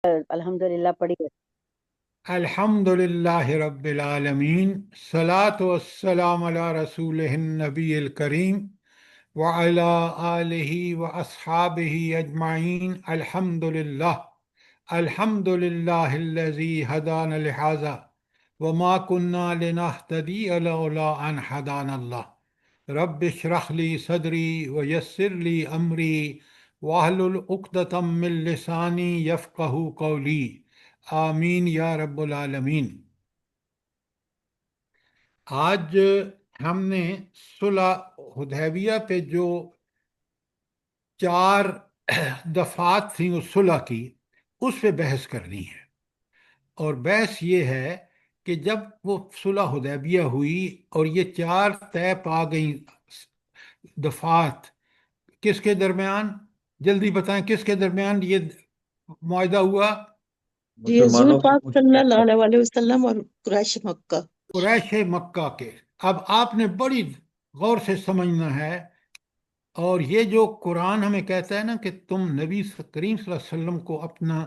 الحمدللہ پڑھی ہے۔ الحمد للہ رب العالمین، صلاۃ والسلام علی رسول النبی الکریم وعلی آلہ واصحابہ اجمعین۔ الحمد للہ الذی ہدانا لہذا وما کنا لنہتدی لولا ان ہدانا اللہ۔ رب اشرح لی صدری ویسر لی امری واحلل عقدۃ من لسانی یفقہوا قولی، آمین یا رب العالمین۔ آج ہم نے صلح حدیبیہ پہ جو 4 دفعات تھیں اس صلح کی، اس پہ بحث کرنی ہے۔ اور بحث یہ ہے کہ جب وہ صلح حدیبیہ ہوئی اور یہ 4 طے پا گئیں دفعات، کس کے درمیان؟ جلدی بتائیں، کس کے درمیان یہ معاہدہ ہوا؟ جی حضور مسلمانوں کے پاک صلی اللہ علیہ وسلم اور قریش مکہ۔ قریش مکہ کے۔ اب آپ نے بڑی غور سے سمجھنا ہے، اور یہ جو قرآن ہمیں کہتا ہے نا کہ تم نبی کریم صلی اللہ علیہ وسلم کو اپنا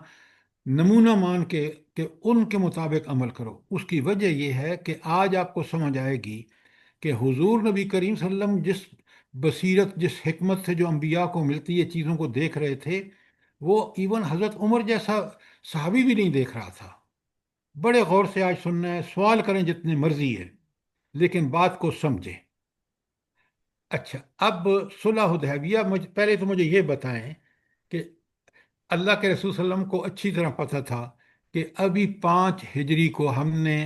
نمونہ مان کے کہ ان کے مطابق عمل کرو، اس کی وجہ یہ ہے کہ آج آپ کو سمجھ آئے گی کہ حضور نبی کریم صلی اللہ علیہ وسلم جس بصیرت، جس حکمت سے جو انبیاء کو ملتی ہے چیزوں کو دیکھ رہے تھے، وہ ایون حضرت عمر جیسا صحابی بھی نہیں دیکھ رہا تھا۔ بڑے غور سے آج سننا ہے، سوال کریں جتنے مرضی ہے، لیکن بات کو سمجھیں۔ اچھا، اب صلح حدیبیہ، پہلے تو مجھے یہ بتائیں کہ اللہ کے رسول صلی اللہ علیہ وسلم کو اچھی طرح پتہ تھا کہ ابھی 5 ہجری کو ہم نے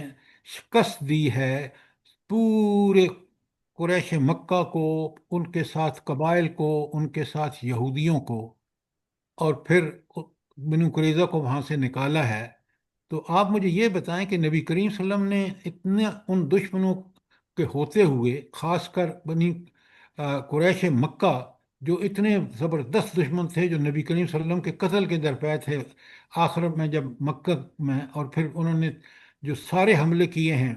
شکست دی ہے پورے قریش مکہ کو، ان کے ساتھ قبائل کو، ان کے ساتھ یہودیوں کو، اور پھر بنو قریظہ کو وہاں سے نکالا ہے۔ تو آپ مجھے یہ بتائیں کہ نبی کریم صلی اللہ علیہ وسلم نے اتنے ان دشمنوں کے ہوتے ہوئے، خاص کر بنی قریش مکہ جو اتنے زبردست دشمن تھے، جو نبی کریم صلی اللہ علیہ وسلم کے قتل کے درپے تھے آخر میں جب مکہ میں، اور پھر انہوں نے جو سارے حملے کیے ہیں،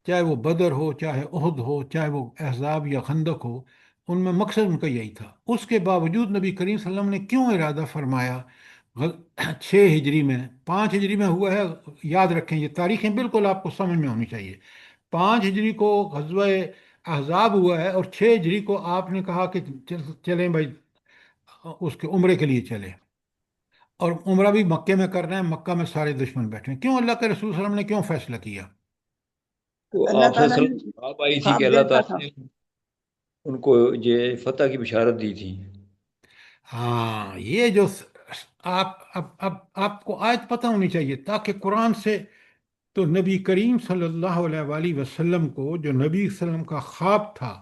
چاہے وہ بدر ہو، چاہے احد ہو، چاہے وہ احزاب یا خندق ہو، ان میں مقصد ان کا یہی تھا۔ اس کے باوجود نبی کریم صلی اللہ علیہ وسلم نے کیوں ارادہ فرمایا 6 ہجری میں؟ 5 ہجری میں ہوا ہے، یاد رکھیں یہ تاریخیں بالکل آپ کو سمجھ میں ہونی چاہیے۔ 5 ہجری کو غزوہ احزاب ہوا ہے، اور 6 ہجری کو آپ نے کہا کہ چلیں بھائی اس کے عمرے کے لیے چلیں، اور عمرہ بھی مکے میں کرنا ہے، مکہ میں سارے دشمن بیٹھے ہیں۔ کیوں اللہ کے رسول صلی اللہ علیہ وسلم نے کیوں فیصلہ کیا؟ تو اللہ آپ سے تعالیٰ نے آپ آئی تھی کہ خواب اللہ دیکھا تعالیٰ تھا۔ نے ان کو یہ فتح کی بشارت دی تھی۔ ہاں، یہ جو آپ کو آیت پتہ ہونی چاہیے، تاکہ قرآن سے تو نبی کریم صلی اللہ علیہ وآلہ وسلم کو جو نبی صلی اللہ علیہ وسلم کا خواب تھا،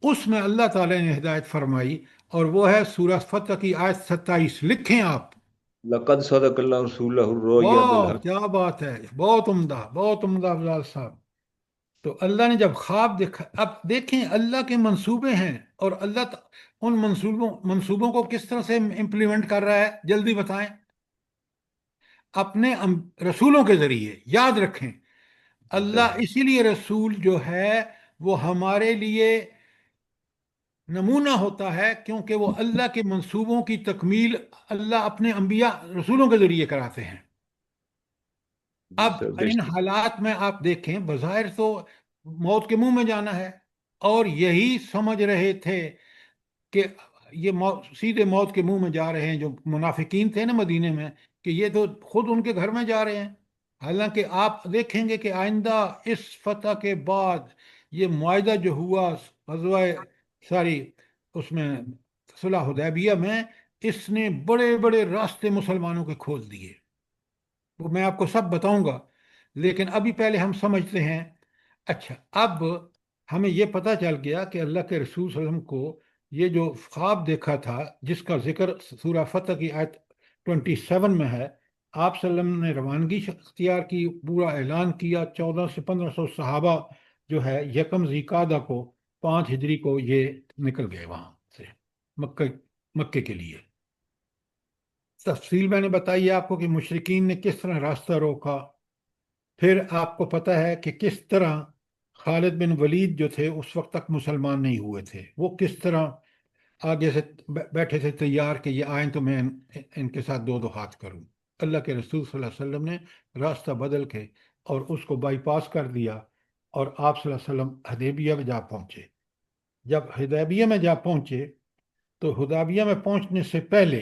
اس میں اللہ تعالیٰ نے ہدایت فرمائی، اور وہ ہے سورہ فتح کی آیت 27۔ لکھیں آپ۔ لقد صدق اللہ رسولہ الرؤیا واہ، بالحق۔ کیا بات ہے، بہت عمدہ، بہت عمدہ افضال صاحب۔ تو اللہ نے جب خواب دیکھا، اب دیکھیں اللہ کے منصوبے ہیں، اور اللہ ان منصوبوں کو کس طرح سے امپلیمنٹ کر رہا ہے، جلدی بتائیں۔ اپنے رسولوں کے ذریعے، یاد رکھیں۔ اللہ اسی لیے رسول جو ہے وہ ہمارے لیے نمونہ ہوتا ہے، کیونکہ وہ اللہ کے منصوبوں کی تکمیل اللہ اپنے انبیاء رسولوں کے ذریعے کراتے ہیں۔ جی اب سر، بے ان شک۔ حالات میں آپ دیکھیں، بظاہر تو موت کے منہ میں جانا ہے، اور یہی سمجھ رہے تھے کہ یہ سیدھے موت کے منہ میں جا رہے ہیں، جو منافقین تھے نا مدینے میں، کہ یہ تو خود ان کے گھر میں جا رہے ہیں۔ حالانکہ آپ دیکھیں گے کہ آئندہ اس فتح کے بعد یہ معاہدہ جو ہوا غزوہ ساری اس میں صلح حدیبیہ میں، اس نے بڑے بڑے راستے مسلمانوں کے کھول دیے، وہ میں آپ کو سب بتاؤں گا، لیکن ابھی پہلے ہم سمجھتے ہیں۔ اچھا، اب ہمیں یہ پتہ چل گیا کہ اللہ کے رسول صلی اللہ علیہ وسلم کو یہ جو خواب دیکھا تھا، جس کا ذکر سورہ فتح کی آیت 27 میں ہے، آپ صلی اللہ علیہ وسلم نے روانگی اختیار کی، پورا اعلان کیا، 1400 سے 1500 صحابہ جو ہے یکم ذی القعدہ کو 5 ہجری کو یہ نکل گئے وہاں سے مکے کے لیے۔ تفصیل میں نے بتائی ہے آپ کو کہ مشرکین نے کس طرح راستہ روکا۔ پھر آپ کو پتہ ہے کہ کس طرح خالد بن ولید جو تھے اس وقت تک مسلمان نہیں ہوئے تھے، وہ کس طرح آگے سے بیٹھے تھے تیار کہ یہ آئیں تو میں ان کے ساتھ دو ہاتھ کروں۔ اللہ کے رسول صلی اللہ علیہ وسلم نے راستہ بدل کے اور اس کو بائی پاس کر دیا، اور آپ صلی اللہ علیہ وسلم حدیبیہ میں جا پہنچے۔ جب حدیبیہ میں جا پہنچے تو حدیبیہ میں پہنچنے سے پہلے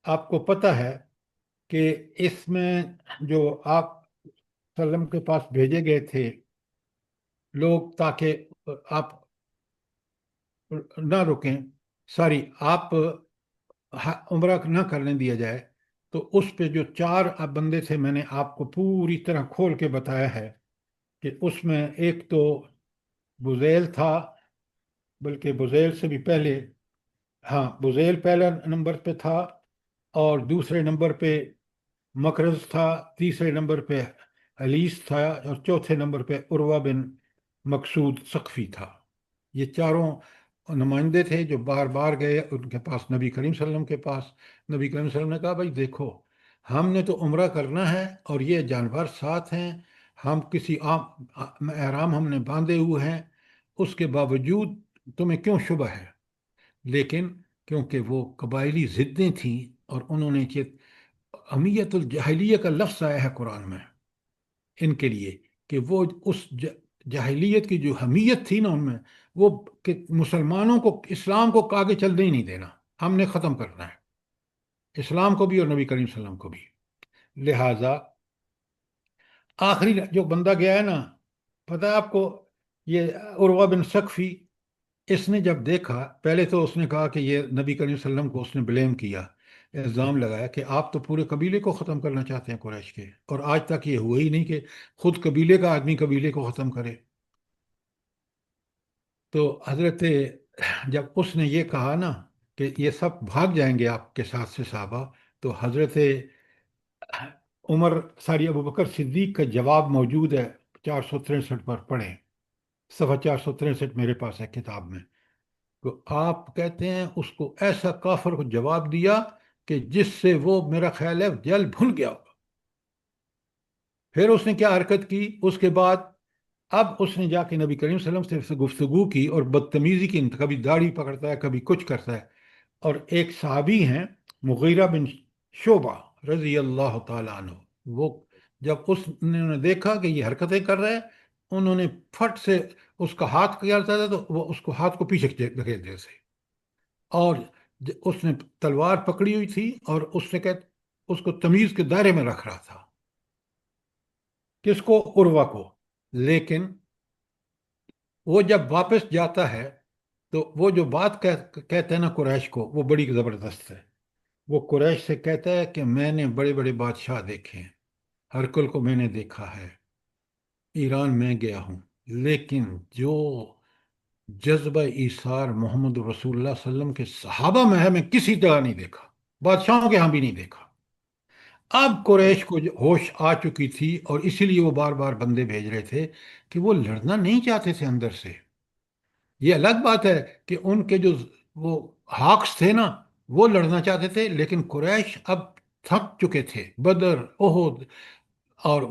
آپ کو پتہ ہے کہ اس میں جو آپ صلی اللہ علیہ وسلم کے پاس بھیجے گئے تھے لوگ تاکہ آپ نہ رکیں، ساری آپ عمرہ نہ کرنے دیا جائے، تو اس پہ جو 4 بندے تھے میں نے آپ کو پوری طرح کھول کے بتایا ہے کہ اس میں ایک تو بزیل تھا، بلکہ بزیل سے بھی پہلے، ہاں بزیل پہلا نمبر پہ تھا، اور دوسرے نمبر پہ مکرز تھا، تیسرے نمبر پہ حلیس تھا، اور چوتھے نمبر پہ عروہ بن مقصود ثقفی تھا۔ یہ چاروں نمائندے تھے جو بار بار گئے ان کے پاس، نبی کریم صلی اللہ علیہ وسلم کے پاس۔ نبی کریم صلی اللہ علیہ وسلم نے کہا بھائی دیکھو، ہم نے تو عمرہ کرنا ہے اور یہ جانور ساتھ ہیں، ہم کسی عام احرام ہم نے باندھے ہوئے ہیں، اس کے باوجود تمہیں کیوں شبہ ہے؟ لیکن کیونکہ وہ قبائلی ضدیں تھیں، اور انہوں نے کہ امیت الجاہلیہ کا لفظ آیا ہے قرآن میں ان کے لیے، کہ وہ اس جاہلیت کی جو حمیت تھی نا ان میں، وہ کہ مسلمانوں کو، اسلام کو آگے چلنے ہی نہیں دینا، ہم نے ختم کرنا ہے اسلام کو بھی اور نبی کریم صلی اللہ علیہ وسلم کو بھی۔ لہٰذا آخری جو بندہ گیا ہے نا، پتہ ہے آپ کو، یہ عروہ بن ثقفی، اس نے جب دیکھا، پہلے تو اس نے کہا کہ یہ نبی کریم صلی اللہ علیہ وسلم کو اس نے بلیم کیا، الزام لگایا کہ آپ تو پورے قبیلے کو ختم کرنا چاہتے ہیں قریش کے، اور آج تک یہ ہوا ہی نہیں کہ خود قبیلے کا آدمی قبیلے کو ختم کرے۔ تو حضرت، جب اس نے یہ کہا نا کہ یہ سب بھاگ جائیں گے آپ کے ساتھ سے صحابہ، تو حضرت عمر، ساری ابو بکر صدیق کا جواب موجود ہے 463 پر، پڑھیں، صفحہ 463 میرے پاس ہے کتاب میں۔ تو آپ کہتے ہیں اس کو ایسا کافر کو جواب دیا کہ جس سے وہ میرا خیال ہے جل بھول گیا ہوگا۔ پھر اس نے کیا حرکت کی اس کے بعد؟ اب اس نے جا کے نبی کریم صلی اللہ علیہ وسلم سے گفتگو کی اور بدتمیزی کی، کبھی داڑھی پکڑتا ہے کبھی کچھ کرتا ہے۔ اور ایک صحابی ہیں مغیرہ بن شعبہ رضی اللہ تعالیٰ عنہ، وہ جب اس نے دیکھا کہ یہ حرکتیں کر رہا ہے، انہوں نے پھٹ سے اس کا ہاتھ کیا تھا تو وہ اس کو ہاتھ کو پیچھے دھکیل دیا سے، اور اس نے تلوار پکڑی ہوئی تھی، اور اس نے اس کو تمیز کے دائرے میں رکھ رہا تھا، کس کو؟ عروہ کو۔ لیکن وہ جب واپس جاتا ہے تو وہ جو بات کہتے ہیں نا قریش کو، وہ بڑی زبردست ہے۔ وہ قریش سے کہتا ہے کہ میں نے بڑے بڑے بادشاہ دیکھے ہیں، ہرکل کو میں نے دیکھا ہے، ایران میں گیا ہوں، لیکن جو جذبہ ایثار محمد رسول اللہ صلی اللہ علیہ وسلم کے صحابہ میں ہے، میں کسی طرح نہیں دیکھا، بادشاہوں کے ہاں بھی نہیں دیکھا۔ اب قریش کو ہوش آ چکی تھی، اور اسی لیے وہ بار بار بندے بھیج رہے تھے کہ وہ لڑنا نہیں چاہتے تھے اندر سے۔ یہ الگ بات ہے کہ ان کے جو وہ ہاکس تھے نا، وہ لڑنا چاہتے تھے، لیکن قریش اب تھک چکے تھے، بدر، احد اور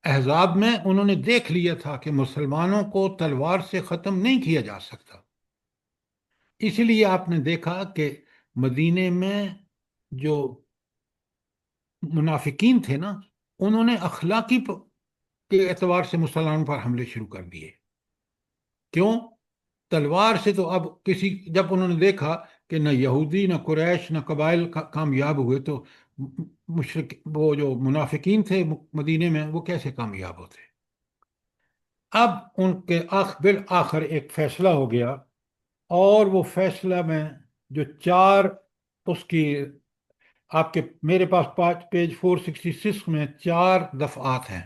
احزاب میں انہوں نے دیکھ لیا تھا کہ مسلمانوں کو تلوار سے ختم نہیں کیا جا سکتا۔ اس لیے آپ نے دیکھا کہ مدینے میں جو منافقین تھے نا، انہوں نے اخلاقی کے اعتبار سے مسلمانوں پر حملے شروع کر دیے۔ کیوں؟ تلوار سے تو اب کسی، جب انہوں نے دیکھا کہ نہ یہودی نہ قریش نہ قبائل کامیاب ہوئے، تو مشرک وہ جو منافقین تھے مدینے میں، وہ کیسے کامیاب ہوتے؟ اب ان کے بالآخر ایک فیصلہ ہو گیا، اور وہ فیصلہ میں جو 4 اس کی، آپ کے میرے پاس پیج 466 میں 4 دفعات ہیں۔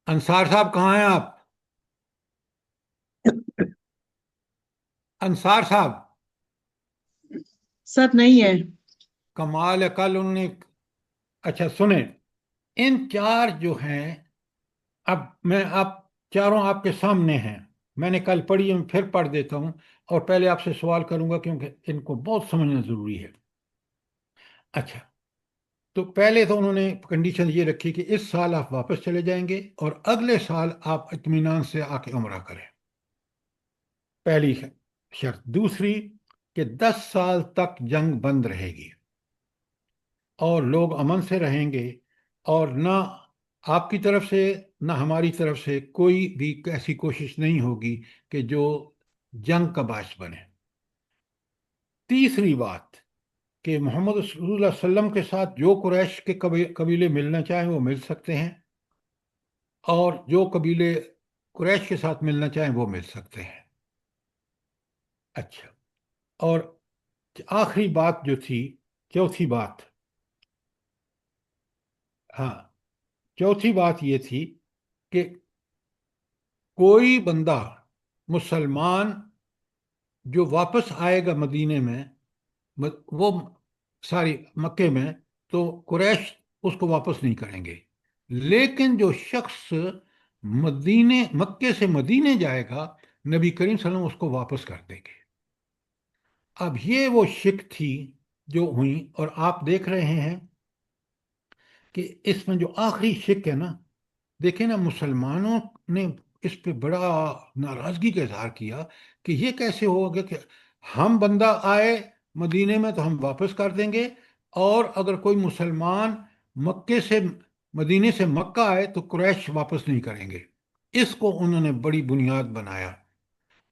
انصار صاحب کہاں ہیں آپ؟ انصار صاحب سب نہیں ہے۔ کمال ہے، کل انہوں نے، اچھا سنیں، ان 4 جو ہیں، اب میں آپ چاروں آپ کے سامنے ہیں، میں نے کل پڑھی، میں پھر پڑھ دیتا ہوں، اور پہلے آپ سے سوال کروں گا کیونکہ ان کو بہت سمجھنا ضروری ہے۔ اچھا، تو پہلے تو انہوں نے کنڈیشن یہ رکھی کہ اس سال آپ واپس چلے جائیں گے، اور اگلے سال آپ اطمینان سے آ کے عمرہ کریں، پہلی شرط۔ دوسری کہ 10 سال تک جنگ بند رہے گی، اور لوگ امن سے رہیں گے، اور نہ آپ کی طرف سے نہ ہماری طرف سے کوئی بھی ایسی کوشش نہیں ہوگی کہ جو جنگ کا باعث بنے۔ تیسری بات کہ محمد رسول اللہ صلی اللہ علیہ وسلم کے ساتھ جو قریش کے قبیلے ملنا چاہیں وہ مل سکتے ہیں، اور جو قبیلے قریش کے ساتھ ملنا چاہیں وہ مل سکتے ہیں۔ اچھا، اور آخری بات جو تھی، چوتھی بات، ہاں، چوتھی بات یہ تھی کہ کوئی بندہ مسلمان جو واپس آئے گا مدینے میں، وہ ساری مکے میں، تو قریش اس کو واپس نہیں کریں گے، لیکن جو شخص مکے سے مدینے جائے گا، نبی کریم صلی اللہ علیہ وسلم اس کو واپس کر دیں گے۔ اب یہ وہ شک تھی جو ہوئی، اور آپ دیکھ رہے ہیں کہ اس میں جو آخری شک ہے نا، دیکھیں نا، مسلمانوں نے اس پہ بڑا ناراضگی کا اظہار کیا کہ یہ کیسے ہوگا کہ ہم بندہ آئے مدینے میں تو ہم واپس کر دیں گے، اور اگر کوئی مسلمان مکے سے مدینے سے مکہ آئے تو قریش واپس نہیں کریں گے۔ اس کو انہوں نے بڑی بنیاد بنایا،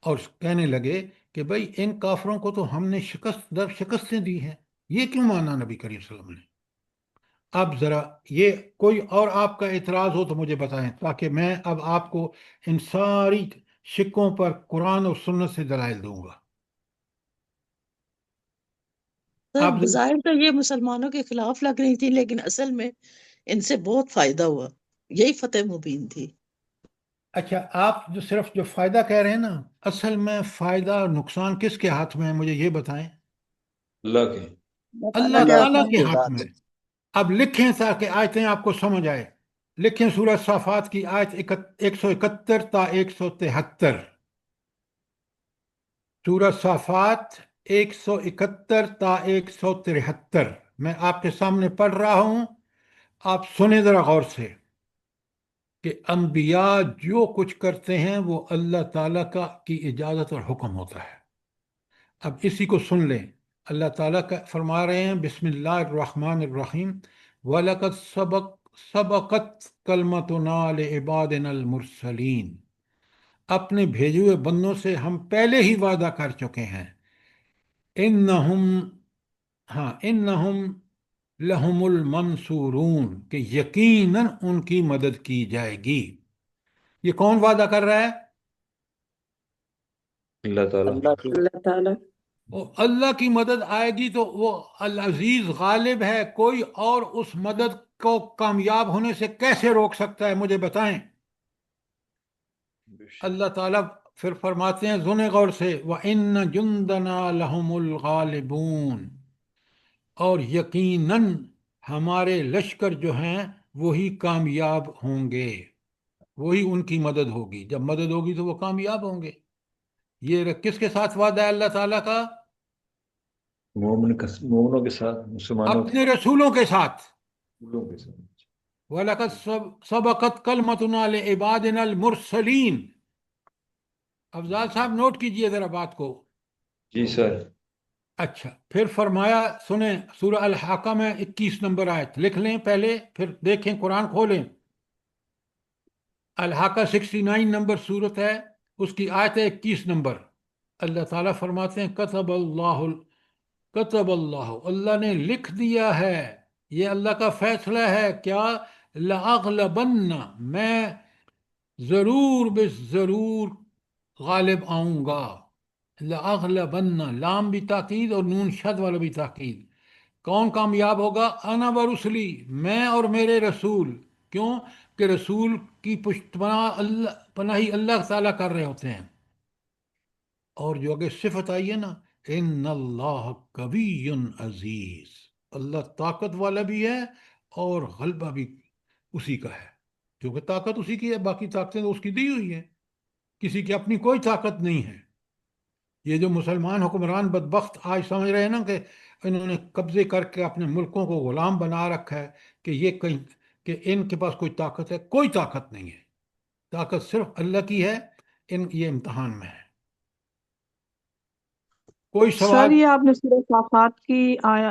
اور کہنے لگے کہ بھائی ان کافروں کو تو ہم نے شکست در شکستیں دی ہیں، یہ کیوں مانا نبی کریم صلی اللہ علیہ وسلم نے؟ اب ذرا یہ کوئی اور آپ کا اعتراض ہو تو مجھے بتائیں، تاکہ میں اب آپ کو ان ساری شکوں پر قرآن اور سنت سے دلائل دوں گا۔ سر آپ بظاہر تو یہ مسلمانوں کے خلاف لگ رہی تھی، لیکن اصل میں ان سے بہت فائدہ ہوا، یہی فتح مبین تھی۔ اچھا، آپ جو فائدہ کہہ رہے ہیں نا، اصل میں فائدہ اور نقصان کس کے ہاتھ میں ہے مجھے یہ بتائیں۔ اللہ کے۔ اللہ تعالیٰ اللہ کے اللہ ہاتھ تعالیٰ میں کے کی ہے۔ ہاتھ ذات میں۔ ہے۔ اب لکھیں تاکہ آیتیں آپ کو سمجھ آئے، لکھیں سورہ صافات کی آیت 171 تا 173، سورہ صافات 171 تا 173، میں آپ کے سامنے پڑھ رہا ہوں، آپ سنیں ذرا غور سے کہ انبیاء جو کچھ کرتے ہیں وہ اللہ تعالیٰ کی اجازت اور حکم ہوتا ہے۔ اب اسی کو سن لیں، اللہ تعالیٰ کا فرما رہے ہیں، بسم اللہ الرحمن الرحیم، وَلَقَدْ سَبَقَتْ كَلْمَتُنَا لِعِبَادِنَا الْمُرْسَلِينَ، اپنے بھیجے ہوئے بندوں سے ہم پہلے ہی وعدہ کر چکے ہیں، انہم، ہاں، انہم لہم المنصورون، کہ یقیناً ان کی مدد کی جائے گی۔ یہ کون وعدہ کر رہا ہے؟ اللہ تعالیٰ۔ اللہ کی اللہ تعالیٰ۔ وہ اللہ کی مدد آئے گی تو وہ العزیز غالب ہے، کوئی اور اس مدد کو کامیاب ہونے سے کیسے روک سکتا ہے مجھے بتائیں۔ اللہ تعالیٰ پھر فرماتے ہیں، سنیں غور سے، وَإِنَّ جُنْدَنَا لَهُمُ الْغَالِبُونَ، اور یقیناً ہمارے لشکر جو ہیں وہی کامیاب ہوں گے، وہی ان کی مدد ہوگی، جب مدد ہوگی تو وہ کامیاب ہوں گے۔ یہ کس کے ساتھ وعدہ ہے اللہ تعالیٰ کا؟ مومنوں کے ساتھ، مسلمانوں کے اپنے رسولوں کے ساتھ۔ رسولوں کے ساتھ۔ وَلَقَدْ سَبَقَتْ كَلْمَتُنَا لِعِبَادِنَا الْمُرْسَلِينَ۔ افضال صاحب نوٹ کیجئے ذرا بات کو۔ جی سر۔ اچھا، پھر فرمایا، سنیں سورہ الحاقہ میں 21 نمبر آیت، لکھ لیں پہلے پھر دیکھیں، قرآن کھولیں۔ الحاقہ 69 نمبر صورت ہے، اس کی آیت ہے 21 نمبر۔ اللہ تعالیٰ فرماتے ہیں، کتب اللہ، اللہ نے لکھ دیا ہے، یہ اللہ کا فیصلہ ہے، کیا؟ لَأَغْلَبَنَّ، میں ضرور بے ضرور غالب آؤں گا۔ لَأَغْلَبَنَّ، لام بھی تاکید اور نون شد والا بھی تاکید۔ کون کامیاب ہوگا؟ انا ورسلی، میں اور میرے رسول۔ کیوں کہ رسول کی پشت پناہی اللہ تعالیٰ کر رہے ہوتے ہیں۔ اور جو آگے صفت آئی ہے نا، ان اللہ قوی عزیز، اللہ طاقت والا بھی ہے اور غلبہ بھی اسی کا ہے، کیونکہ طاقت اسی کی ہے، باقی طاقتیں تو اس کی دی ہوئی ہیں، کسی کی اپنی کوئی طاقت نہیں ہے۔ یہ جو مسلمان حکمران بدبخت آج سمجھ رہے ہیں نا کہ انہوں نے قبضے کر کے اپنے ملکوں کو غلام بنا رکھا ہے، کہ یہ کہیں کہ ان کے پاس کوئی طاقت ہے، کوئی طاقت نہیں ہے، طاقت صرف اللہ کی ہے، یہ امتحان میں ہے۔ کوئی سر سوال؟ یہ آپ نے سورہ صافات کی آیا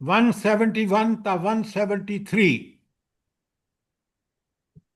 171 تا 173.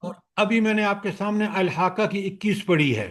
اور ابھی میں نے آپ کے سامنے الحاقہ کی 21 پڑھی ہے.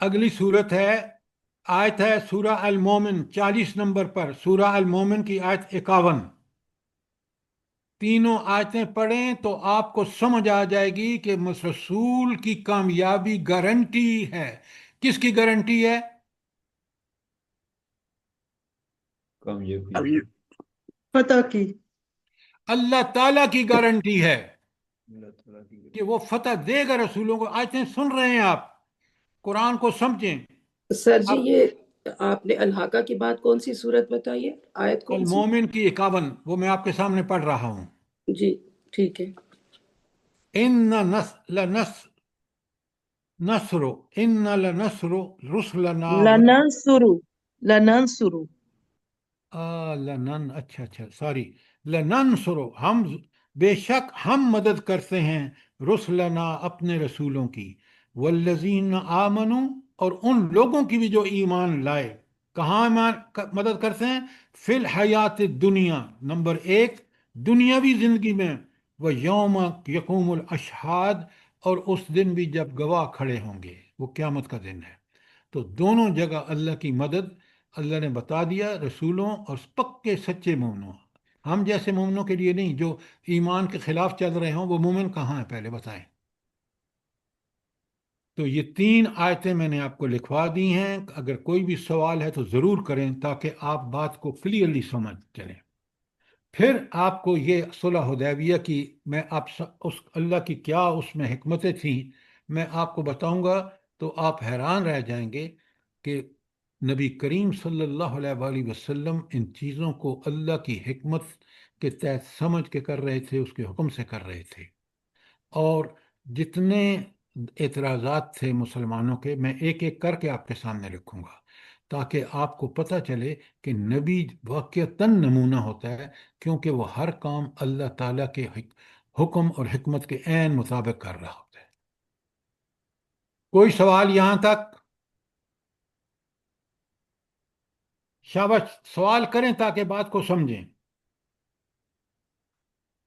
اگلی صورت ہے، آیت ہے سورہ المومن 40 نمبر پر، سورہ المومن کی آیت 51. تینوں آیتیں پڑھیں تو آپ کو سمجھ آ جائے گی کہ رسول کی کامیابی گارنٹی ہے. کس کی گارنٹی ہے؟ کامیابی ال- فتح کی. اللہ تعالیٰ کی گارنٹی ہے اللہ تعالیٰ کی کہ وہ فتح دے گا رسولوں کو. آیتیں سن رہے ہیں آپ، قرآن کو سمجھیں. سر جی اب یہ آپ نے الحاقہ کی بات کون سی صورت بتائی ہے آیت کون سی المومن کی 51 وہ میں آپ کے سامنے پڑھ رہا ہوں. جی ٹھیک ہے ان نصر ان لنصر رسلنا لننصرو لنن اچھا سوری لننصر ہم، بے شک ہم مدد کرتے ہیں رسلنا اپنے رسولوں کی، والذین آمنوا اور ان لوگوں کی بھی جو ایمان لائے. کہاں مدد کرتے ہیں؟ فی الحیات الدنیا، نمبر 1 دنیاوی زندگی میں، وہ یوم یقوم الاشہاد اور اس دن بھی جب گواہ کھڑے ہوں گے، وہ قیامت کا دن ہے. تو دونوں جگہ اللہ کی مدد اللہ نے بتا دیا رسولوں اور پکے سچے مومنوں. ہم جیسے مومنوں کے لیے نہیں جو ایمان کے خلاف چل رہے ہوں، وہ مومن کہاں ہیں پہلے بتائیں. تو یہ 3 آیتیں میں نے آپ کو لکھوا دی ہیں. اگر کوئی بھی سوال ہے تو ضرور کریں تاکہ آپ بات کو کلیئرلی سمجھ چلیں. پھر آپ کو یہ صلح حدیبیہ کی میں اس اللہ کی کیا اس میں حکمتیں تھیں میں آپ کو بتاؤں گا تو آپ حیران رہ جائیں گے کہ نبی کریم صلی اللہ علیہ وآلہ وسلم ان چیزوں کو اللہ کی حکمت کے تحت سمجھ کے کر رہے تھے، اس کے حکم سے کر رہے تھے. اور جتنے اعتراضات تھے مسلمانوں کے میں ایک ایک کر کے آپ کے سامنے رکھوں گا تاکہ آپ کو پتہ چلے کہ نبی واقعتاً نمونہ ہوتا ہے، کیونکہ وہ ہر کام اللہ تعالیٰ کے حکم اور حکمت کے عین مطابق کر رہا ہوتا ہے. کوئی سوال یہاں تک؟ شاباش، سوال کریں تاکہ بات کو سمجھیں.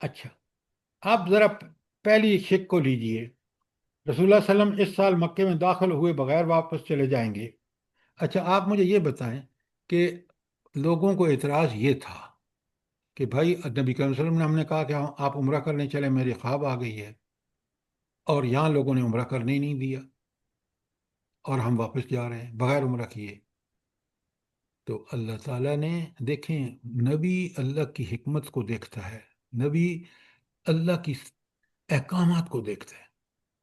اچھا، اب ذرا پہلی شک کو لیجئے. رسول اللہ صلی اللہ علیہ وسلم اس سال مکے میں داخل ہوئے بغیر واپس چلے جائیں گے. اچھا آپ مجھے یہ بتائیں کہ لوگوں کو اعتراض یہ تھا کہ بھائی نبی کریم صلی اللہ علیہ وسلم نے ہم نے کہا کہ آپ عمرہ کرنے چلے، میری خواب آ گئی ہے، اور یہاں لوگوں نے عمرہ کرنے ہی نہیں دیا اور ہم واپس جا رہے ہیں بغیر عمرہ کیے. تو اللہ تعالیٰ نے دیکھیں، نبی اللہ کی حکمت کو دیکھتا ہے، نبی اللہ کی احکامات کو دیکھتا ہے.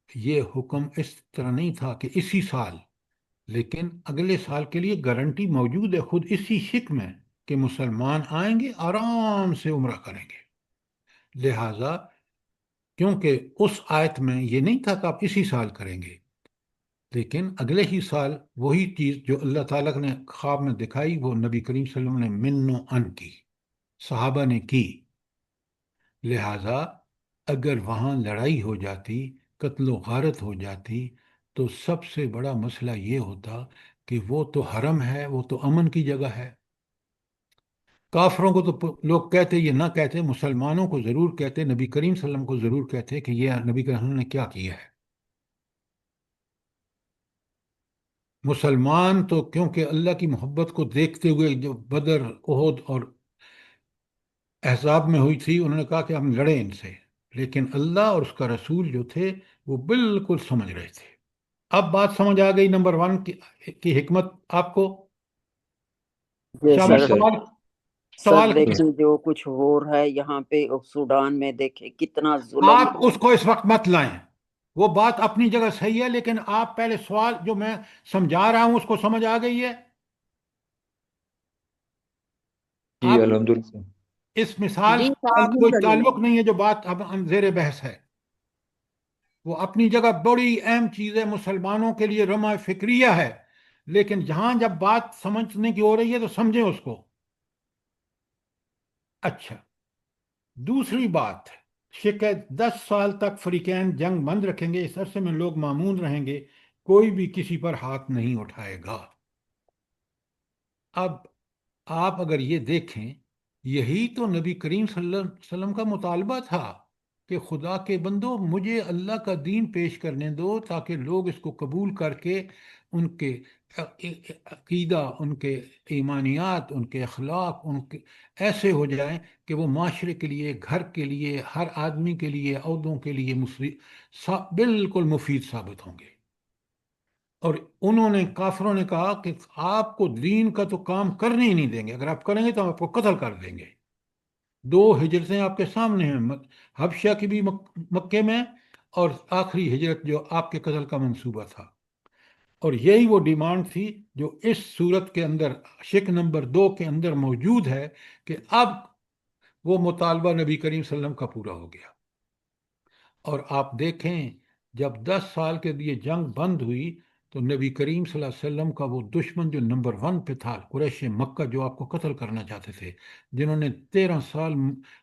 یہ حکم اس طرح نہیں تھا کہ اسی سال، لیکن اگلے سال کے لیے گارنٹی موجود ہے خود اسی شک میں کہ مسلمان آئیں گے آرام سے عمرہ کریں گے. لہٰذا کیونکہ اس آیت میں یہ نہیں تھا کہ آپ اسی سال کریں گے، لیکن اگلے ہی سال وہی چیز جو اللہ تعالیٰ نے خواب میں دکھائی وہ نبی کریم صلی اللہ علیہ وسلم نے من و ان کی، صحابہ نے کی. لہٰذا اگر وہاں لڑائی ہو جاتی، قتل و غارت ہو جاتی، تو سب سے بڑا مسئلہ یہ ہوتا کہ وہ تو حرم ہے، وہ تو امن کی جگہ ہے. کافروں کو تو لوگ کہتے یہ نہ کہتے، مسلمانوں کو ضرور کہتے، نبی کریم صلی اللہ علیہ وسلم کو ضرور کہتے کہ یہ نبی کریم صلی اللہ علیہ وسلم نے کیا کیا ہے. مسلمان تو کیونکہ اللہ کی محبت کو دیکھتے ہوئے جو بدر احد اور احزاب میں ہوئی تھی انہوں نے کہا کہ ہم لڑیں ان سے، لیکن اللہ اور اس کا رسول جو تھے وہ بالکل سمجھ رہے تھے. اب بات سمجھ آ گئی نمبر 1 کی حکمت آپ کو. جی جی شاباش، سر سر. سوال سر سوال دیکھیں جو کچھ ہو رہا ہے یہاں پہ سوڈان میں، دیکھیں کتنا ظلم آپ اس کو اس وقت مت لائیں، وہ بات اپنی جگہ صحیح ہے، لیکن آپ پہلے سوال جو میں سمجھا رہا ہوں اس کو سمجھ آ گئی ہے. جی آپ الحمدللہ. اس مثال جی کا کوئی الحمدللہ. تعلق نہیں ہے جو بات اب زیر بحث ہے، وہ اپنی جگہ بڑی اہم چیز ہے، مسلمانوں کے لیے رمہ فکریہ ہے، لیکن جہاں جب بات سمجھنے کی ہو رہی ہے تو سمجھیں اس کو. اچھا، دوسری بات، شکایت 10 سال تک فریقین جنگ بند رکھیں گے، اس عرصے میں لوگ معمون رہیں گے، کوئی بھی کسی پر ہاتھ نہیں اٹھائے گا. اب آپ اگر یہ دیکھیں، یہی تو نبی کریم صلی اللہ علیہ وسلم کا مطالبہ تھا کہ خدا کے بندو مجھے اللہ کا دین پیش کرنے دو تاکہ لوگ اس کو قبول کر کے ان کے عقیدہ، ان کے ایمانیات، ان کے اخلاق ان کے ایسے ہو جائیں کہ وہ معاشرے کے لیے، گھر کے لیے، ہر آدمی کے لیے، عہدوں کے لیے بالکل مفید ثابت ہوں گے۔ اور انہوں نے، کافروں نے کہا کہ آپ کو دین کا تو کام کرنے ہی نہیں دیں گے، اگر آپ کریں گے تو ہم آپ کو قتل کر دیں گے۔ 2 ہجرتیں آپ کے سامنے ہیں، حبشہ کی بھی مکے میں، اور آخری ہجرت جو آپ کے قتل کا منصوبہ تھا۔ اور یہی وہ ڈیمانڈ تھی جو اس صورت کے اندر شق نمبر 2 کے اندر موجود ہے، کہ اب وہ مطالبہ نبی کریم صلی اللہ علیہ وسلم کا پورا ہو گیا۔ اور آپ دیکھیں جب 10 سال کے لیے جنگ بند ہوئی تو نبی کریم صلی اللہ علیہ وسلم کا وہ دشمن جو نمبر 1 پہ تھا، قریش مکہ، جو آپ کو قتل کرنا چاہتے تھے، جنہوں نے 13 سال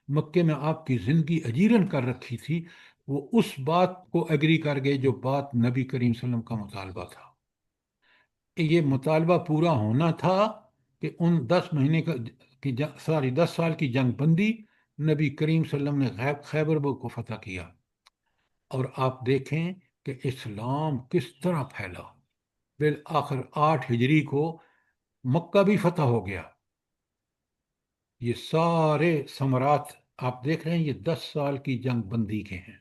مکے میں آپ کی زندگی اجیرن کر رکھی تھی، وہ اس بات کو ایگری کر گئے جو بات نبی کریم صلی اللہ علیہ وسلم کا مطالبہ تھا۔ یہ مطالبہ پورا ہونا تھا کہ ان 10 مہینے کی 10 سال کی جنگ بندی، نبی کریم صلی اللہ علیہ وسلم نے خیبر کو فتح کیا۔ اور آپ دیکھیں کہ اسلام کس طرح پھیلا، بالآخر 8 ہجری کو مکہ بھی فتح ہو گیا۔ یہ سارے ثمرات آپ دیکھ رہے ہیں، یہ 10 سال کی جنگ بندی کے ہیں۔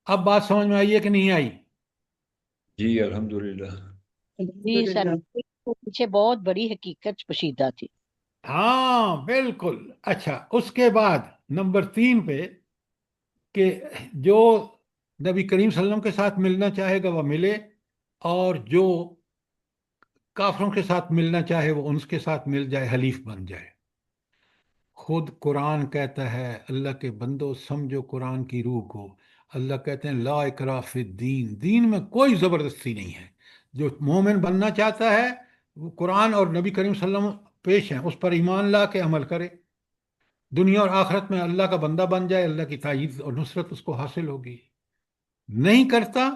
اب بات سمجھ میں آئی ہے کہ نہیں آئی؟ جی الحمدللہ۔ جی سر، پیچھے بہت بڑی حقیقت پوشیدہ تھی۔ ہاں بالکل۔ اچھا، اس کے بعد نمبر 3 پہ کہ جو نبی کریم صلی اللہ علیہ وسلم کے ساتھ ملنا چاہے گا وہ ملے، اور جو کافروں کے ساتھ ملنا چاہے وہ ان کے ساتھ مل جائے، حلیف بن جائے۔ خود قرآن کہتا ہے، اللہ کے بندو سمجھو قرآن کی روح کو، اللہ کہتے ہیں لا اکراہ فی الدین، دین میں کوئی زبردستی نہیں ہے۔ جو مومن بننا چاہتا ہے وہ قرآن اور نبی کریم صلی اللہ علیہ وسلم پیش ہیں، اس پر ایمان لا کے عمل کرے، دنیا اور آخرت میں اللہ کا بندہ بن جائے، اللہ کی تائید اور نصرت اس کو حاصل ہوگی۔ نہیں کرتا،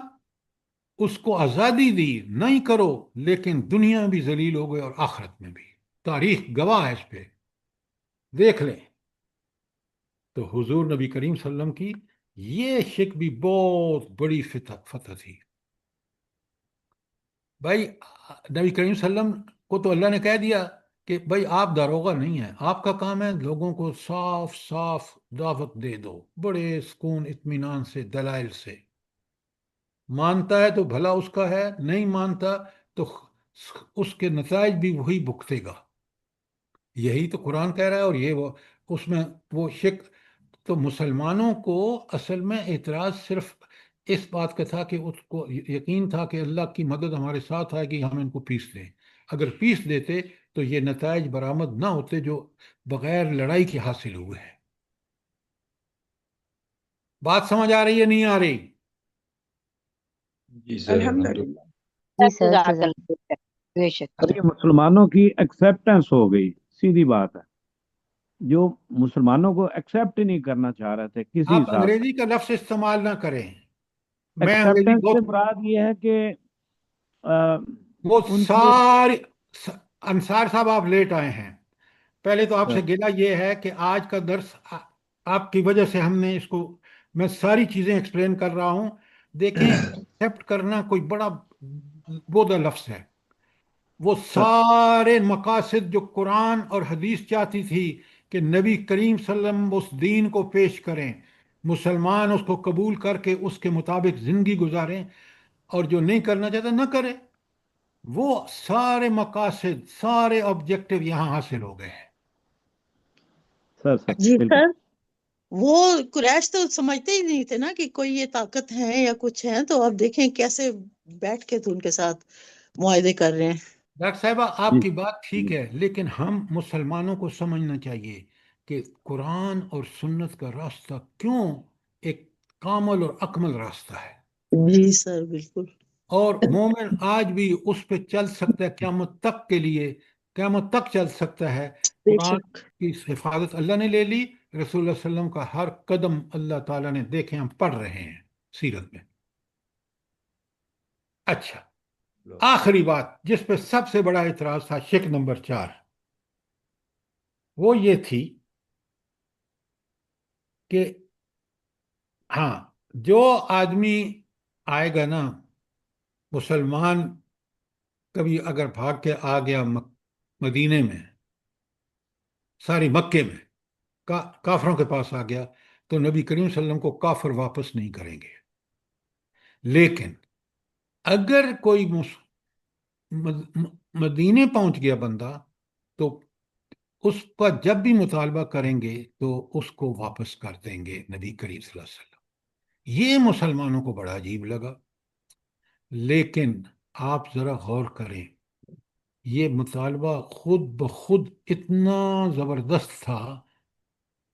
اس کو آزادی دی، نہیں کرو، لیکن دنیا میں بھی ذلیل ہو گئے اور آخرت میں بھی، تاریخ گواہ ہے اس پہ، دیکھ لیں۔ تو حضور نبی کریم صلی اللہ علیہ وسلم کی یہ شک بھی بہت بڑی فتح تھی۔ بھائی نبی کریم صلی اللہ علیہ وسلم کو تو اللہ نے کہہ دیا کہ بھائی آپ داروغہ نہیں ہیں، آپ کا کام ہے لوگوں کو صاف صاف دعوت دے دو، بڑے سکون اطمینان سے، دلائل سے۔ مانتا ہے تو بھلا اس کا ہے، نہیں مانتا تو اس کے نتائج بھی وہی بھگتے گا۔ یہی تو قرآن کہہ رہا ہے۔ اور یہ وہ اس میں وہ شک، تو مسلمانوں کو اصل میں اعتراض صرف اس بات کا تھا کہ اس کو یقین تھا کہ اللہ کی مدد ہمارے ساتھ آئے گی، ہم ان کو پیس دیں۔ اگر پیس دیتے تو یہ نتائج برآمد نہ ہوتے جو بغیر لڑائی کے حاصل ہوئے ہیں۔ بات سمجھ آ رہی ہے نہیں آ رہی؟ جی سر الحمدللہ۔ جی سر جزاک اللہ، بے شک۔ اب یہ مسلمانوں کی ایکسیپٹنس ہو گئی، سیدھی بات ہے۔ جو مسلمانوں کو ایکسیپٹ ہی نہیں کرنا چاہ رہے تھے کسی آپ حساب سے۔ انگریزی کا لفظ استعمال نہ کریں، میں انگریزی ایکسیپٹنس سے بہت، مراد یہ ہے کہ وہ ان کی سارے انصار صاحب آپ لیٹ آئے ہیں۔ پہلے تو آپ سے گلہ یہ ہے کہ آج کا درس آپ کی وجہ سے ہم نے اس کو، میں ساری چیزیں ایکسپلین کر رہا ہوں۔ دیکھیں، ایکسیپٹ کرنا کوئی بڑا بودا لفظ ہے۔ وہ سارے مقاصد جو قرآن اور حدیث چاہتی تھی کہ نبی کریم صلی اللہ علیہ وسلم اس دین کو پیش کریں، مسلمان اس کو قبول کر کے اس کے مطابق زندگی گزاریں، اور جو نہیں کرنا چاہتا نہ کرے، وہ سارے مقاصد، سارے آبجیکٹو یہاں حاصل ہو گئے ہیں۔ جی بالکل۔ سر، وہ قریش تو سمجھتے ہی نہیں تھے نا کہ کوئی یہ طاقت ہے یا کچھ ہے، تو آپ دیکھیں کیسے بیٹھ کے تو ان کے ساتھ معاہدے کر رہے ہیں۔ ڈاکٹر صاحبہ جی آپ کی بات ٹھیک ہے، لیکن ہم مسلمانوں کو سمجھنا چاہیے کہ قرآن اور سنت کا راستہ کیوں ایک کامل اور اکمل راستہ ہے، جی سر، بالکل۔ اور مومن آج بھی اس پہ چل سکتا ہے، قیامت تک کے لیے، قیامت تک چل سکتا ہے۔ بے قرآن شک۔ کی حفاظت اللہ نے لے لی، رسول اللہ صلی اللہ علیہ وسلم کا ہر قدم اللہ تعالیٰ نے، دیکھیں ہم پڑھ رہے ہیں سیرت میں۔ اچھا، آخری بات جس پہ سب سے بڑا اعتراض تھا، شک نمبر 4، وہ یہ تھی کہ ہاں جو آدمی آئے گا نا مسلمان، کبھی اگر بھاگ کے آ گیا مدینے میں، ساری مکے میں کافروں کے پاس آ گیا، تو نبی کریم صلی اللہ علیہ وسلم کو کافر واپس نہیں کریں گے۔ لیکن اگر کوئی مدینے پہنچ گیا بندہ، تو اس پر جب بھی مطالبہ کریں گے تو اس کو واپس کر دیں گے نبی کریم صلی اللہ علیہ وسلم۔ یہ مسلمانوں کو بڑا عجیب لگا، لیکن آپ ذرا غور کریں، یہ مطالبہ خود بخود اتنا زبردست تھا،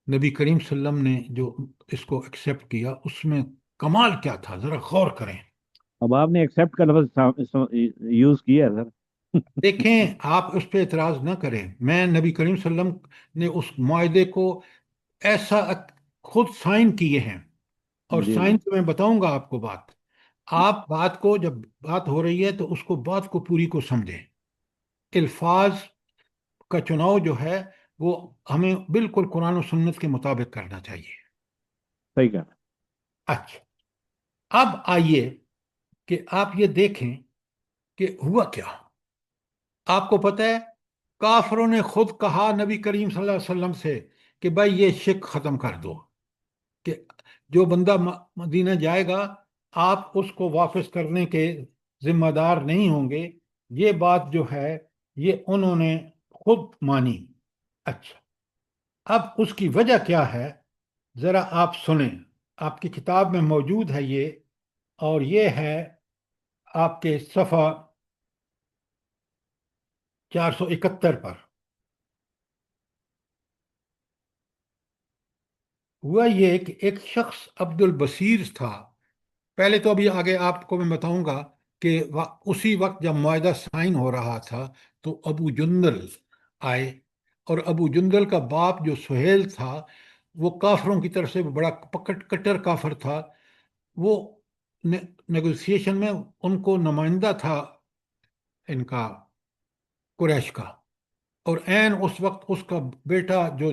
نبی کریم صلی اللہ علیہ وسلم نے جو اس کو ایکسیپٹ کیا اس میں کمال کیا تھا، ذرا غور کریں۔ اب آپ نے ایکسیپٹ کا لفظ یوز کیا ہے سر۔ دیکھیں، آپ اس پہ اعتراض نہ کریں، میں نبی کریم صلی اللہ علیہ وسلم نے اس معاہدے کو ایسا خود سائن کیے ہیں، اور جی سائن میں بتاؤں گا آپ کو بات، آپ بات کو جب بات ہو رہی ہے تو اس کو بات کو پوری کو سمجھیں، الفاظ کا چناؤ جو ہے وہ ہمیں بالکل قرآن و سنت کے مطابق کرنا چاہیے۔ صحیح کہا۔ اچھا، اب آئیے کہ آپ یہ دیکھیں کہ ہوا کیا۔ آپ کو پتہ ہے کافروں نے خود کہا نبی کریم صلی اللہ علیہ وسلم سے کہ بھائی یہ شک ختم کر دو، کہ جو بندہ مدینہ جائے گا آپ اس کو واپس کرنے کے ذمہ دار نہیں ہوں گے۔ یہ بات جو ہے یہ انہوں نے خود مانی۔ اچھا، اب اس کی وجہ کیا ہے ذرا آپ سنیں، آپ کی کتاب میں موجود ہے یہ، اور یہ ہے آپ کے صفحہ 471 پر۔ ہوا یہ کہ ایک شخص عبد البصیر تھا، پہلے تو ابھی آگے آپ کو میں بتاؤں گا کہ اسی وقت جب معاہدہ سائن ہو رہا تھا تو ابو جندل آئے، اور ابو جندل کا باپ جو سہیل تھا وہ کافروں کی طرف سے بڑا کٹر کافر تھا، وہ نیگوسیشن میں ان کو نمائندہ تھا ان کا قریش کا، اور عین اس وقت اس کا بیٹا جو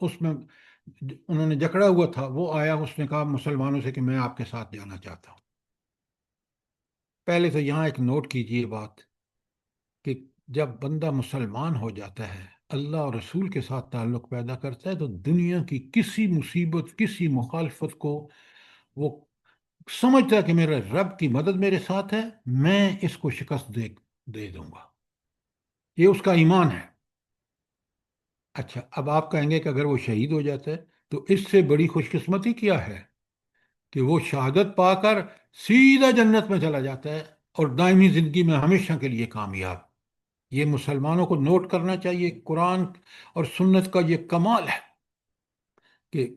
اس میں انہوں نے جکڑا ہوا تھا وہ آیا، اس نے کہا مسلمانوں سے کہ میں آپ کے ساتھ جانا چاہتا ہوں۔ پہلے تو یہاں ایک نوٹ کیجئے بات کہ جب بندہ مسلمان ہو جاتا ہے، اللہ اور رسول کے ساتھ تعلق پیدا کرتا ہے، تو دنیا کی کسی مصیبت، کسی مخالفت کو وہ سمجھتا ہے کہ میرے رب کی مدد میرے ساتھ ہے، میں اس کو شکست دے دوں گا، یہ اس کا ایمان ہے۔ اچھا، اب آپ کہیں گے کہ اگر وہ شہید ہو جاتا ہے تو اس سے بڑی خوش قسمتی کیا ہے کہ وہ شہادت پا کر سیدھا جنت میں چلا جاتا ہے اور دائمی زندگی میں ہمیشہ کے لیے کامیاب۔ یہ مسلمانوں کو نوٹ کرنا چاہیے، قرآن اور سنت کا یہ کمال ہے کہ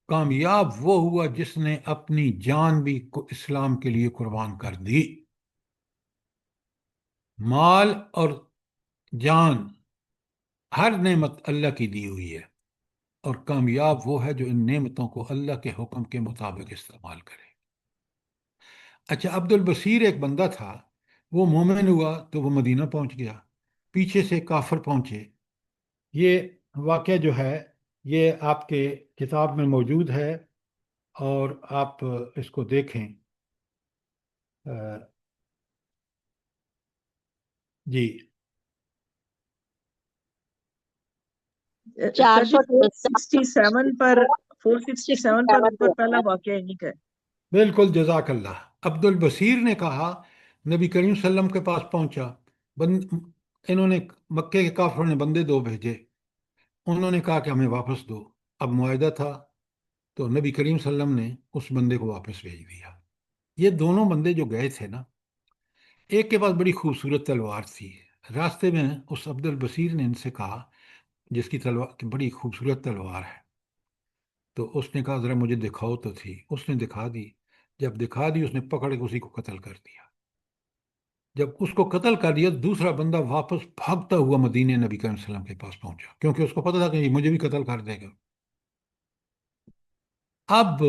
کامیاب وہ ہوا جس نے اپنی جان بھی اسلام کے لیے قربان کر دی۔ مال اور جان ہر نعمت اللہ کی دی ہوئی ہے، اور کامیاب وہ ہے جو ان نعمتوں کو اللہ کے حکم کے مطابق استعمال کرے۔ اچھا، عبد البصیر ایک بندہ تھا، وہ مومن ہوا تو وہ مدینہ پہنچ گیا، پیچھے سے کافر پہنچے۔ یہ واقعہ جو ہے یہ آپ کے کتاب میں موجود ہے، اور آپ اس کو دیکھیں۔ جی، چار سر جی سو 467 پر 467 پر اوپر پہلا واقعہ انہی کا ہے۔ بالکل، جزاک اللہ۔ عبد البصیر نے کہا، نبی کریم صلی اللہ علیہ وسلم کے پاس پہنچا، انہوں نے مکے کے کافروں نے بندے دو بھیجے، انہوں نے کہا کہ ہمیں واپس دو۔ اب معاہدہ تھا تو نبی کریم صلی اللہ علیہ وسلم نے اس بندے کو واپس بھیج دیا۔ یہ دونوں بندے جو گئے تھے نا، ایک کے پاس بڑی خوبصورت تلوار تھی، راستے میں اس عبد البصیر نے ان سے کہا جس کی تلوار کی بڑی خوبصورت تلوار ہے، تو اس نے کہا ذرا مجھے دکھاؤ تو تھی، اس نے دکھا دی، جب دکھا دی اس نے پکڑ کے اسی کو قتل کر دیا۔ جب اس کو قتل کر دیا دوسرا بندہ واپس بھاگتا ہوا مدینے نبی کریم صلی اللہ علیہ وسلم کے پاس پہنچا، کیونکہ اس کو پتہ تھا کہ یہ مجھے بھی قتل کر دے گا۔ اب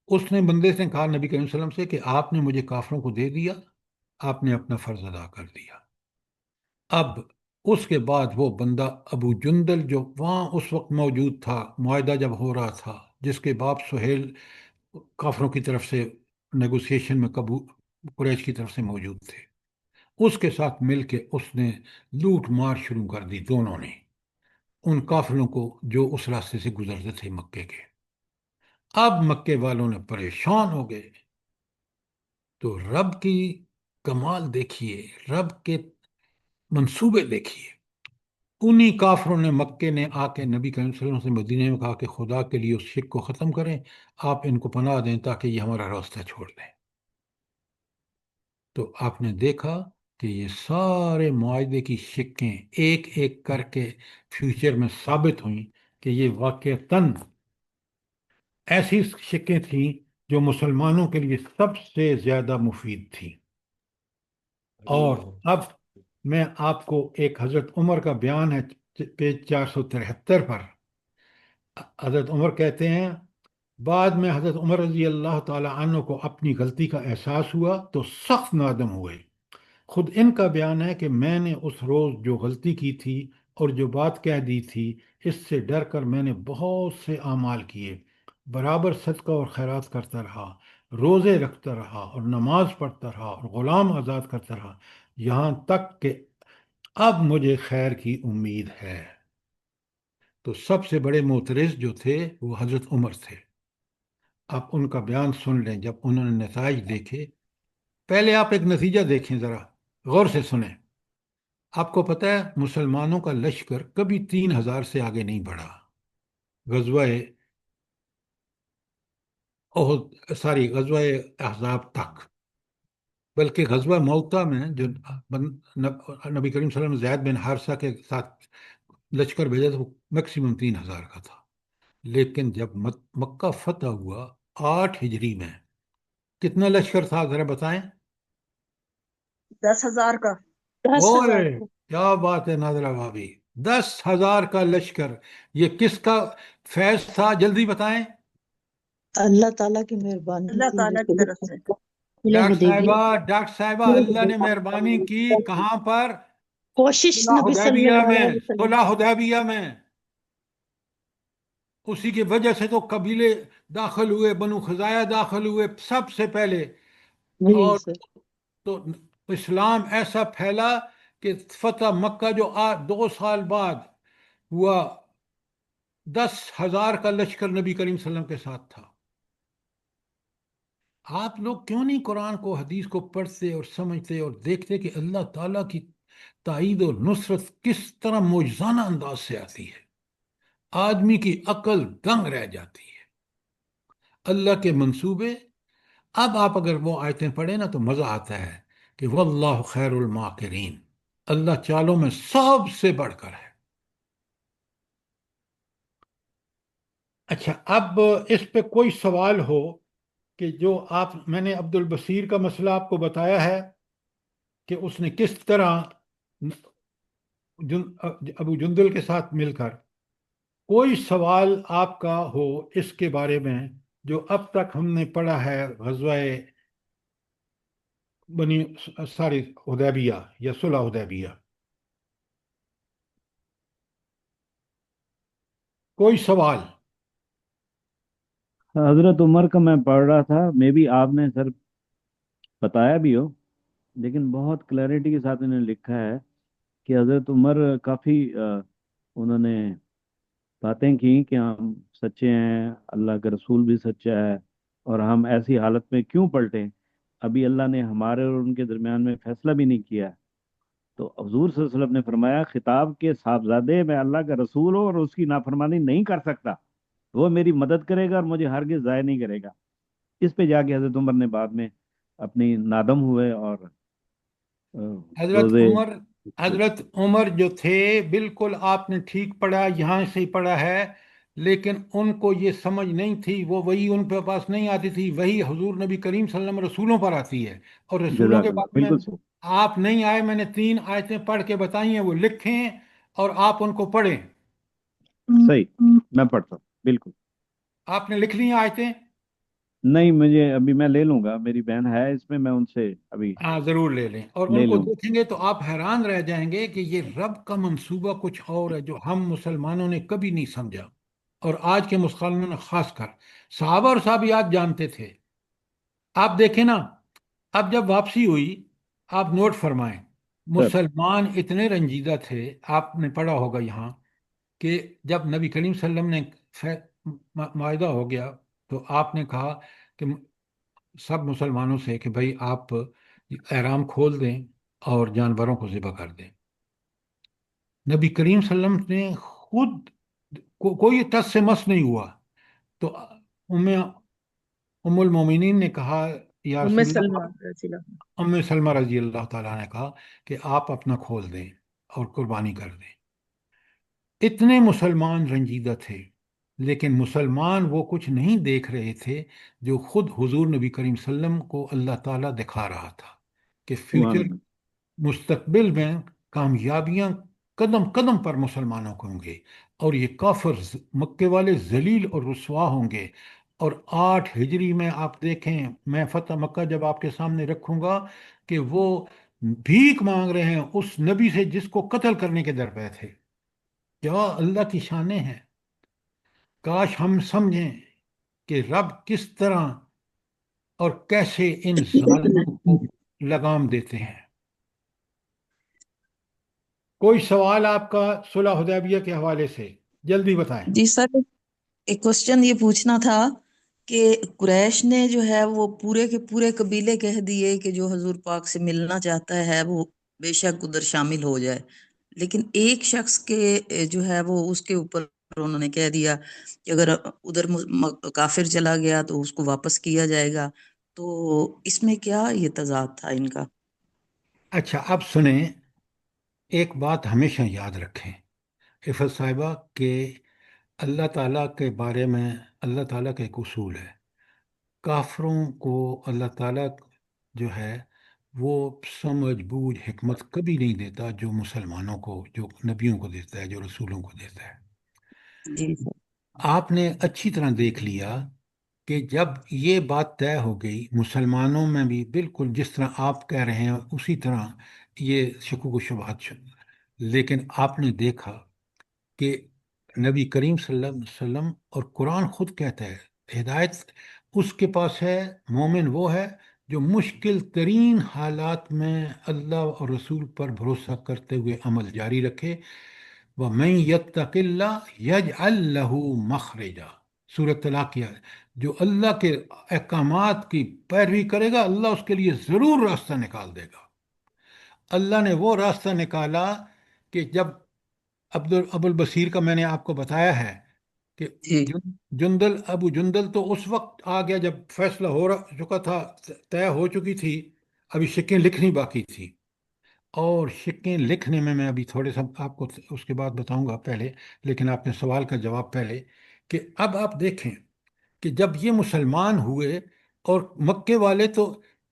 اس نے بندے سے کہا نبی کریم صلی اللہ علیہ وسلم سے کہ آپ نے مجھے کافروں کو دے دیا، آپ نے اپنا فرض ادا کر دیا۔ اب اس کے بعد وہ بندہ ابو جندل جو وہاں اس وقت موجود تھا، معاہدہ جب ہو رہا تھا، جس کے باپ سہیل کافروں کی طرف سے نیگوسیشن میں قریش کی طرف سے موجود تھے، اس کے ساتھ مل کے اس نے لوٹ مار شروع کر دی، دونوں نے، ان کافروں کو جو اس راستے سے گزرتے تھے مکے کے۔ اب مکے والوں نے پریشان ہو گئے، تو رب کی کمال دیکھیے، رب کے منصوبے دیکھیے۔ انہی کافروں نے، مکے نے آ کے نبی کریم صلی اللہ علیہ وسلم سے مدینے میں کہا کہ خدا کے لیے اس شرک کو ختم کریں، آپ ان کو پناہ دیں تاکہ یہ ہمارا راستہ چھوڑ دیں۔ تو آپ نے دیکھا کہ یہ سارے معاہدے کی شکیں ایک ایک کر کے فیوچر میں ثابت ہوئیں کہ یہ واقعتاً ایسی شکیں تھیں جو مسلمانوں کے لیے سب سے زیادہ مفید تھیں۔ اور اب میں آپ کو ایک حضرت عمر کا بیان ہے پیج 473 پر۔ حضرت عمر کہتے ہیں، بعد میں حضرت عمر رضی اللہ تعالی عنہ کو اپنی غلطی کا احساس ہوا تو سخت نادم ہوئے۔ خود ان کا بیان ہے کہ میں نے اس روز جو غلطی کی تھی اور جو بات کہہ دی تھی، اس سے ڈر کر میں نے بہت سے اعمال کیے، برابر صدقہ اور خیرات کرتا رہا، روزے رکھتا رہا اور نماز پڑھتا رہا اور غلام آزاد کرتا رہا، یہاں تک کہ اب مجھے خیر کی امید ہے۔ تو سب سے بڑے معترض جو تھے وہ حضرت عمر تھے۔ اب ان کا بیان سن لیں، جب انہوں نے نتائج دیکھے۔ پہلے آپ ایک نتیجہ دیکھیں، ذرا غور سے سنیں۔ آپ کو پتہ ہے مسلمانوں کا لشکر کبھی 3000 سے آگے نہیں بڑھا غزوہ غزوہ احزاب تک، بلکہ غزوہ موتا میں جو نبی کریم صلی اللہ علیہ وسلم زید بن حارثہ کے ساتھ لشکر بھیجا تھا وہ میکسیمم 3000 کا تھا۔ لیکن جب مکہ فتح ہوا 8 ہجری میں، کتنا لشکر تھا ذرا بتائیں؟ 10,000 کا۔ 10,000 اوئے کیا بات ہے نادرہ بھابی، 10,000 کا لشکر۔ یہ کس کا فیض تھا جلدی بتائیں؟ اللہ تعالیٰ کی مہربانی اللہ تھی تعالیٰ کی طرف سے۔ ڈاکٹر صاحبہ اللہ نے مہربانی کی کہاں پر؟ کوشش صلح نبی صلی حدیبیہ اللہ میں، علیہ وسلم۔ صلح حدیبیہ میں۔ اسی کی وجہ سے تو قبیلے داخل ہوئے، بنو خزاعہ داخل ہوئے سب سے پہلے، جی اور سر۔ تو اسلام ایسا پھیلا کہ فتح مکہ جو 2 سال بعد ہوا، 10,000 کا لشکر نبی کریم صلی اللہ علیہ وسلم کے ساتھ تھا۔ آپ لوگ کیوں نہیں قرآن کو، حدیث کو پڑھتے اور سمجھتے اور دیکھتے کہ اللہ تعالیٰ کی تائید اور نصرت کس طرح معجزانہ انداز سے آتی ہے، آدمی کی عقل دنگ رہ جاتی ہے، اللہ کے منصوبے۔ اب آپ اگر وہ آیتیں پڑھیں نا تو مزہ آتا ہے کہ واللہ خیر الماکرین، اللہ چالوں میں سب سے بڑھ کر ہے۔ اچھا، اب اس پہ کوئی سوال ہو کہ جو میں نے عبد البصیر کا مسئلہ آپ کو بتایا ہے کہ اس نے کس طرح ابو جندل کے ساتھ مل کر، کوئی سوال آپ کا ہو اس کے بارے میں جو اب تک ہم نے پڑھا ہے غزوہ حدیبیہ یا صلح حدیبیہ، کوئی سوال؟ حضرت عمر کا میں پڑھ رہا تھا، میں بھی آپ نے سر بتایا بھی ہو، لیکن بہت کلیئرٹی کے ساتھ انہوں نے لکھا ہے کہ حضرت عمر کافی انہوں نے باتیں کی کہ ہم سچے ہیں، اللہ کا رسول بھی سچا ہے، اور ہم ایسی حالت میں کیوں پلٹیں، ابھی اللہ نے ہمارے اور ان کے درمیان میں فیصلہ بھی نہیں کیا۔ تو حضور صلی اللہ علیہ وسلم نے فرمایا، خطاب کے صاحبزادے، میں اللہ کا رسول ہوں اور اس کی نافرمانی نہیں کر سکتا، وہ میری مدد کرے گا اور مجھے ہرگز ضائع نہیں کرے گا۔ اس پہ جا کے حضرت عمر نے بعد میں اپنی نادم ہوئے اور روزے۔ حضرت عمر جو تھے، بالکل آپ نے ٹھیک پڑھا، یہاں سے ہی پڑھا ہے، لیکن ان کو یہ سمجھ نہیں تھی، وہ وہی ان کے پاس نہیں آتی تھی، وہی حضور نبی کریم صلی اللہ علیہ وسلم رسولوں پر آتی ہے، اور رسولوں جزاک کے اللہ، بارے میں بالکل صحیح آپ نہیں آئے۔ میں نے 3 آیتیں پڑھ کے بتائی ہیں، وہ لکھیں اور آپ ان کو پڑھیں۔ صحیح، میں پڑھتا ہوں، بالکل۔ آپ نے لکھ لی ہیں آیتیں؟ نہیں مجھے ابھی میں لے لوں گا، میری بہن ہے اس میں، میں ان سے ابھی ہاں ضرور لے لیں، اور لے ان کو لوں گا۔ دیکھیں گے تو آپ حیران رہ جائیں گے کہ یہ رب کا منصوبہ کچھ اور ہے جو ہم مسلمانوں نے کبھی نہیں سمجھا، اور آج کے مسلمانوں نے خاص کر۔ صحابہ اور صحابیات جانتے تھے۔ آپ دیکھیں نا، اب جب واپسی ہوئی، آپ نوٹ فرمائیں، سر مسلمان اتنے رنجیدہ تھے، آپ نے پڑھا ہوگا یہاں، کہ جب نبی کریم صلی اللہ علیہ وسلم نے معاہدہ ہو گیا تو آپ نے کہا کہ سب مسلمانوں سے کہ بھائی آپ احرام کھول دیں اور جانوروں کو ذبح کر دیں۔ نبی کریم صلی اللہ علیہ وسلم نے خود کوئی ٹس سے مس نہیں ہوا، تو ام المومنین نے کہا یا ام رسول سلمہ اللہ، رضی اللہ عنہا۔ ام سلمہ رضی اللہ تعالیٰ نے کہا کہ آپ اپنا کھول دیں اور قربانی کر دیں۔ اتنے مسلمان رنجیدہ تھے، لیکن مسلمان وہ کچھ نہیں دیکھ رہے تھے جو خود حضور نبی کریم صلی اللہ علیہ وسلم کو اللہ تعالیٰ دکھا رہا تھا کہ سبحان فیوچر، اللہ۔ مستقبل میں کامیابیاں قدم قدم پر مسلمانوں کو ہوں گے، اور یہ کافر مکے والے ذلیل اور رسوا ہوں گے۔ اور 8 ہجری میں آپ دیکھیں، میں فتح مکہ جب آپ کے سامنے رکھوں گا کہ وہ بھیک مانگ رہے ہیں اس نبی سے جس کو قتل کرنے کے در پہ تھے۔ کیا اللہ کی شانیں ہیں! کاش ہم سمجھیں کہ رب کس طرح اور کیسے ان ظالموں کو لگام دیتے ہیں۔ کوئی سوال آپ کا صلح حدیبیہ کے حوالے سے؟ جلدی بتائیں۔ جی سر، ایک کوشچن یہ پوچھنا تھا کہ قریش نے جو ہے وہ پورے کے پورے قبیلے کہہ دیے کہ جو حضور پاک سے ملنا چاہتا ہے وہ بے شک ادھر شامل ہو جائے، لیکن ایک شخص کے جو ہے وہ اس کے اوپر انہوں نے کہہ دیا کہ اگر ادھر کافر چلا گیا تو اس کو واپس کیا جائے گا، تو اس میں کیا یہ تضاد تھا ان کا؟ اچھا اب سنیں، ایک بات ہمیشہ یاد رکھیں عفت صاحبہ، کہ اللہ تعالیٰ کے بارے میں اللہ تعالیٰ کا ایک اصول ہے، کافروں کو اللہ تعالیٰ جو ہے وہ سمجھ بوجھ حکمت کبھی نہیں دیتا جو مسلمانوں کو، جو نبیوں کو دیتا ہے، جو رسولوں کو دیتا ہے۔ جی سر۔ آپ نے اچھی طرح دیکھ لیا کہ جب یہ بات طے ہو گئی، مسلمانوں میں بھی بالکل جس طرح آپ کہہ رہے ہیں اسی طرح یہ شکوک و شبہات لیکن آپ نے دیکھا کہ نبی کریم صلی اللہ علیہ وسلم، اور قرآن خود کہتا ہے ہدایت اس کے پاس ہے، مومن وہ ہے جو مشکل ترین حالات میں اللہ اور رسول پر بھروسہ کرتے ہوئے عمل جاری رکھے۔ وَمَن يَتَّقِ اللَّهَ يَجْعَل لَّهُ مَخْرَجًا، سورۃ طلاق کی ہے، جو اللہ کے احکامات کی پیروی کرے گا اللہ اس کے لیے ضرور راستہ نکال دے گا۔ اللہ نے وہ راستہ نکالا کہ جب ابو البصیر کا میں نے آپ کو بتایا ہے کہ جی جندل، ابو جندل تو اس وقت آ گیا جب فیصلہ ہو چکا تھا، طے ہو چکی تھی، ابھی شکیں لکھنی باقی تھی۔ اور شکیں لکھنے میں ابھی تھوڑے سا آپ کو اس کے بعد بتاؤں گا پہلے، لیکن آپ نے سوال کا جواب پہلے، کہ اب آپ دیکھیں کہ جب یہ مسلمان ہوئے اور مکے والے، تو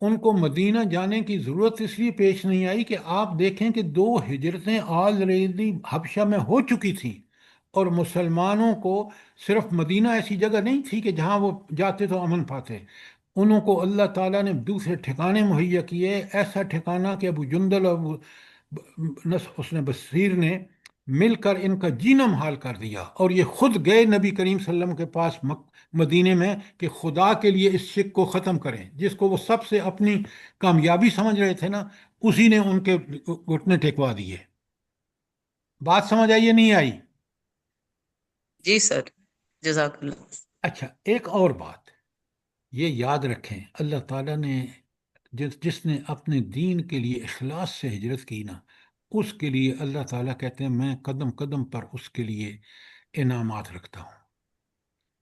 ان کو مدینہ جانے کی ضرورت اس لیے پیش نہیں آئی کہ آپ دیکھیں کہ 2 ہجرتیں آلریڈی حبشہ میں ہو چکی تھیں، اور مسلمانوں کو صرف مدینہ ایسی جگہ نہیں تھی کہ جہاں وہ جاتے تو امن پاتے، انہوں کو اللہ تعالیٰ نے دوسرے ٹھکانے مہیا کیے، ایسا ٹھکانہ کہ ابو جندل اور اس نے بصیر نے مل کر ان کا جینا محال کر دیا، اور یہ خود گئے نبی کریم صلی اللہ علیہ وسلم کے پاس مدینے میں کہ خدا کے لیے اس شک کو ختم کریں، جس کو وہ سب سے اپنی کامیابی سمجھ رہے تھے نا، اسی نے ان کے گھٹنے ٹیکوا دیے۔ بات سمجھ آئی یا نہیں آئی؟ جی سر، جزاک اللہ۔ اچھا ایک اور بات یہ یاد رکھیں، اللہ تعالیٰ نے جس نے اپنے دین کے لیے اخلاص سے ہجرت کی نا، اس کے لیے اللہ تعالیٰ کہتے ہیں میں قدم قدم پر اس کے لیے انعامات رکھتا ہوں۔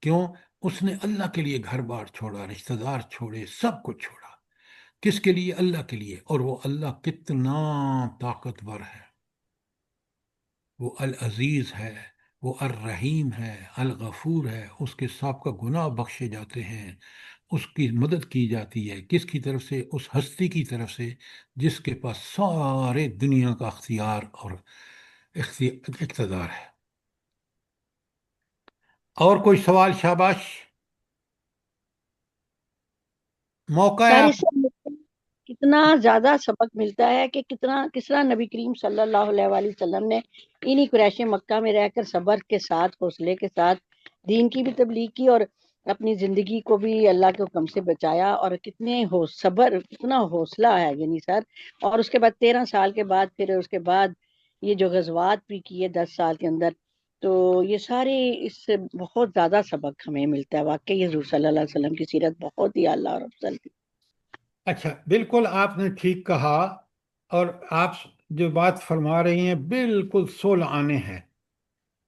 کیوں؟ اس نے اللہ کے لیے گھر بار چھوڑا، رشتہ دار چھوڑے، سب کچھ چھوڑا، کس کے لیے؟ اللہ کے لیے۔ اور وہ اللہ کتنا طاقتور ہے، وہ العزیز ہے، وہ الرحیم ہے، الغفور ہے، اس کے سابقہ گناہ بخشے جاتے ہیں، اس کی مدد کی جاتی ہے، کس کی طرف سے؟ اس ہستی کی طرف سے جس کے پاس سارے دنیا کا اختیار اور اقتدار ہے۔ اور کوئی سوال؟ شاباش۔ موقع ہے سر آپ اس سے کتنا زیادہ سبق ملتا ہے کہ کس طرح نبی کریم صلی اللہ علیہ وآلہ وسلم نے انہی قریش مکہ میں رہ کر صبر کے ساتھ، حوصلے کے ساتھ دین کی بھی تبلیغ کی اور اپنی زندگی کو بھی اللہ کے حکم سے بچایا، اور صبر، کتنا حوصلہ ہے یعنی سر. اور اس کے بعد 13 سال کے بعد پھر اس کے بعد یہ جو غزوات بھی کیے 10 سال کے اندر، تو یہ سارے اس سے بہت زیادہ سبق ہمیں ملتا ہے. واقعی حضور صلی اللہ علیہ وسلم کی سیرت بہت ہی اعلیٰ اور افضل تھی. اچھا، بالکل آپ نے ٹھیک کہا، اور آپ جو بات فرما رہی ہیں بالکل سول آنے ہیں.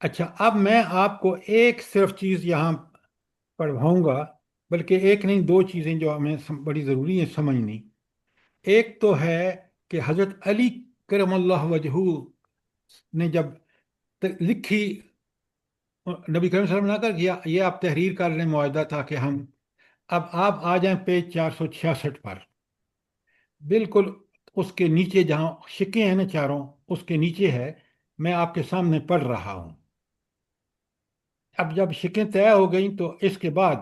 اچھا، اب میں آپ کو ایک صرف چیز یہاں پڑھاؤں گا، بلکہ ایک نہیں، دو چیزیں جو ہمیں بڑی ضروری ہیں سمجھنی. ایک تو ہے کہ حضرت علی کرم اللہ وجہہ نے جب لکھی، نبی کریم صلی اللہ علیہ وسلم نے کہا کہ یہ آپ تحریر کر لیں، معاہدہ تھا کہ ہم، اب آپ آ جائیں پیج 466 پر. بالکل اس کے نیچے جہاں شکیں ہیں نا چاروں، اس کے نیچے ہے، میں آپ کے سامنے پڑھ رہا ہوں. اب جب شکیں طے ہو گئیں تو اس کے بعد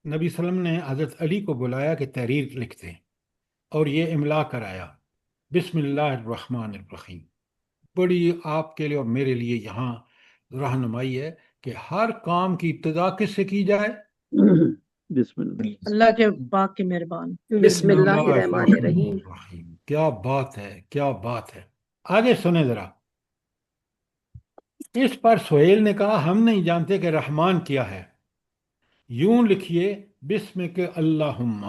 نبی صلی اللہ علیہ وسلم نے حضرت علی کو بلایا کہ تحریر لکھتے، اور یہ املا کرایا، بسم اللہ الرحمن الرحیم. بڑی آپ کے لیے اور میرے لیے یہاں رہنمائی ہے کہ ہر کام کی ابتدا کس سے کی جائے؟ بسم اللہ. اللہ کے پاک کے مہربان. بسم اللہ الرحمن الرحیم. الرحیم. کیا بات ہے، کیا بات ہے. آگے سنیں ذرا. اس پر سہیل نے کہا ہم نہیں جانتے کہ رحمان کیا ہے، یوں لکھیے بسم کے اللہم.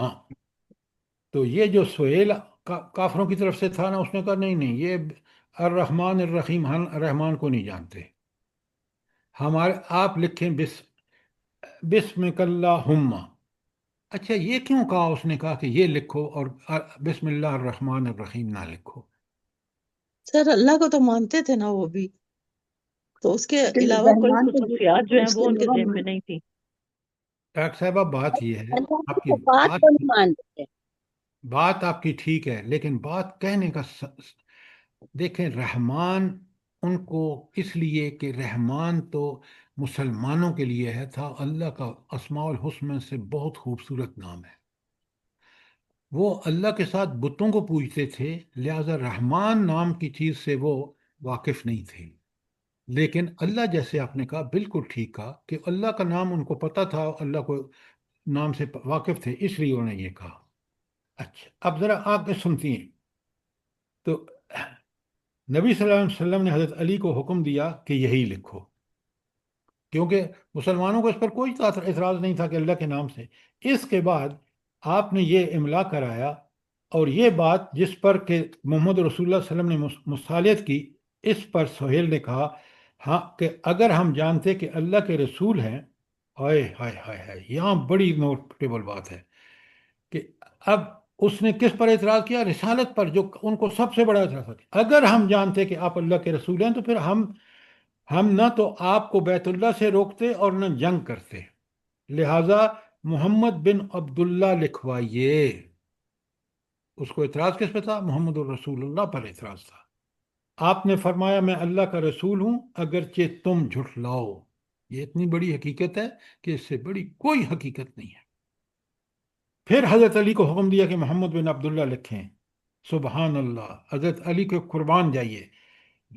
تو یہ جو سہیل کافروں کی طرف سے تھا نا، اس نے کہا نہیں نہیں، یہ الرحمن الرحیم، ہم رحمان کو نہیں جانتے. آپ لکھیں بسم اللہم. اچھا، یہ کیوں کہا اس نے؟ کہا کہ یہ لکھو اور بسم اللہ الرحمن الرحیم نہ لکھو. سر اللہ کو تو مانتے تھے نا وہ بھی، تو اس کے علاوہ کوئی رحمان کو خصوصیات جو ہیں اس وہ کے ان کے علاوہ ذہن میں نہیں تھی. ڈاکٹر صاحبہ، بات یہ ہے، اللہ آپ کی کی صفات کو نہیں مانتے ہیں. بات آپ کی ٹھیک ہے، لیکن بات کہنے کا دیکھیں، رحمان ان کو اس لیے کہ رحمان تو مسلمانوں کے لیے ہے، تھا اللہ کا اسماء الحسن میں سے بہت خوبصورت نام ہے. وہ اللہ کے ساتھ بتوں کو پوجتے تھے، لہذا رحمان نام کی چیز سے وہ واقف نہیں تھے. لیکن اللہ، جیسے آپ نے کہا، بالکل ٹھیک کہا کہ اللہ کا نام ان کو پتہ تھا، اللہ کو نام سے واقف تھے، اس لیے انہوں نے یہ کہا. اچھا، اب ذرا آپ نے سنتی ہیں تو نبی صلی اللہ علیہ وسلم نے حضرت علی کو حکم دیا کہ یہی لکھو، کیونکہ مسلمانوں کو اس پر کوئی اعتراض نہیں تھا کہ اللہ کے نام سے. اس کے بعد آپ نے یہ املا کرایا، اور یہ بات جس پر کہ محمد رسول اللہ صلی اللہ علیہ وسلم نے مصالحت کی، اس پر سہیل نے کہا ہاں کہ اگر ہم جانتے کہ اللہ کے رسول ہیں. ہائے ہائے ہائے ہائے، یہاں بڑی نوٹیبل بات ہے کہ اب اس نے کس پر اعتراض کیا؟ رسالت پر، جو ان کو سب سے بڑا اعتراض ہے. اگر ہم جانتے کہ آپ اللہ کے رسول ہیں تو پھر ہم نہ تو آپ کو بیت اللہ سے روکتے اور نہ جنگ کرتے، لہذا محمد بن عبداللہ لکھوائیے. اس کو اعتراض کس پہ تھا؟ محمد الرسول اللہ پر اعتراض تھا. آپ نے فرمایا میں اللہ کا رسول ہوں اگرچہ تم جھٹلاؤ. یہ اتنی بڑی حقیقت ہے کہ اس سے بڑی کوئی حقیقت نہیں ہے. پھر حضرت علی کو حکم دیا کہ محمد بن عبداللہ لکھیں. سبحان اللہ، حضرت علی کو قربان جائیے.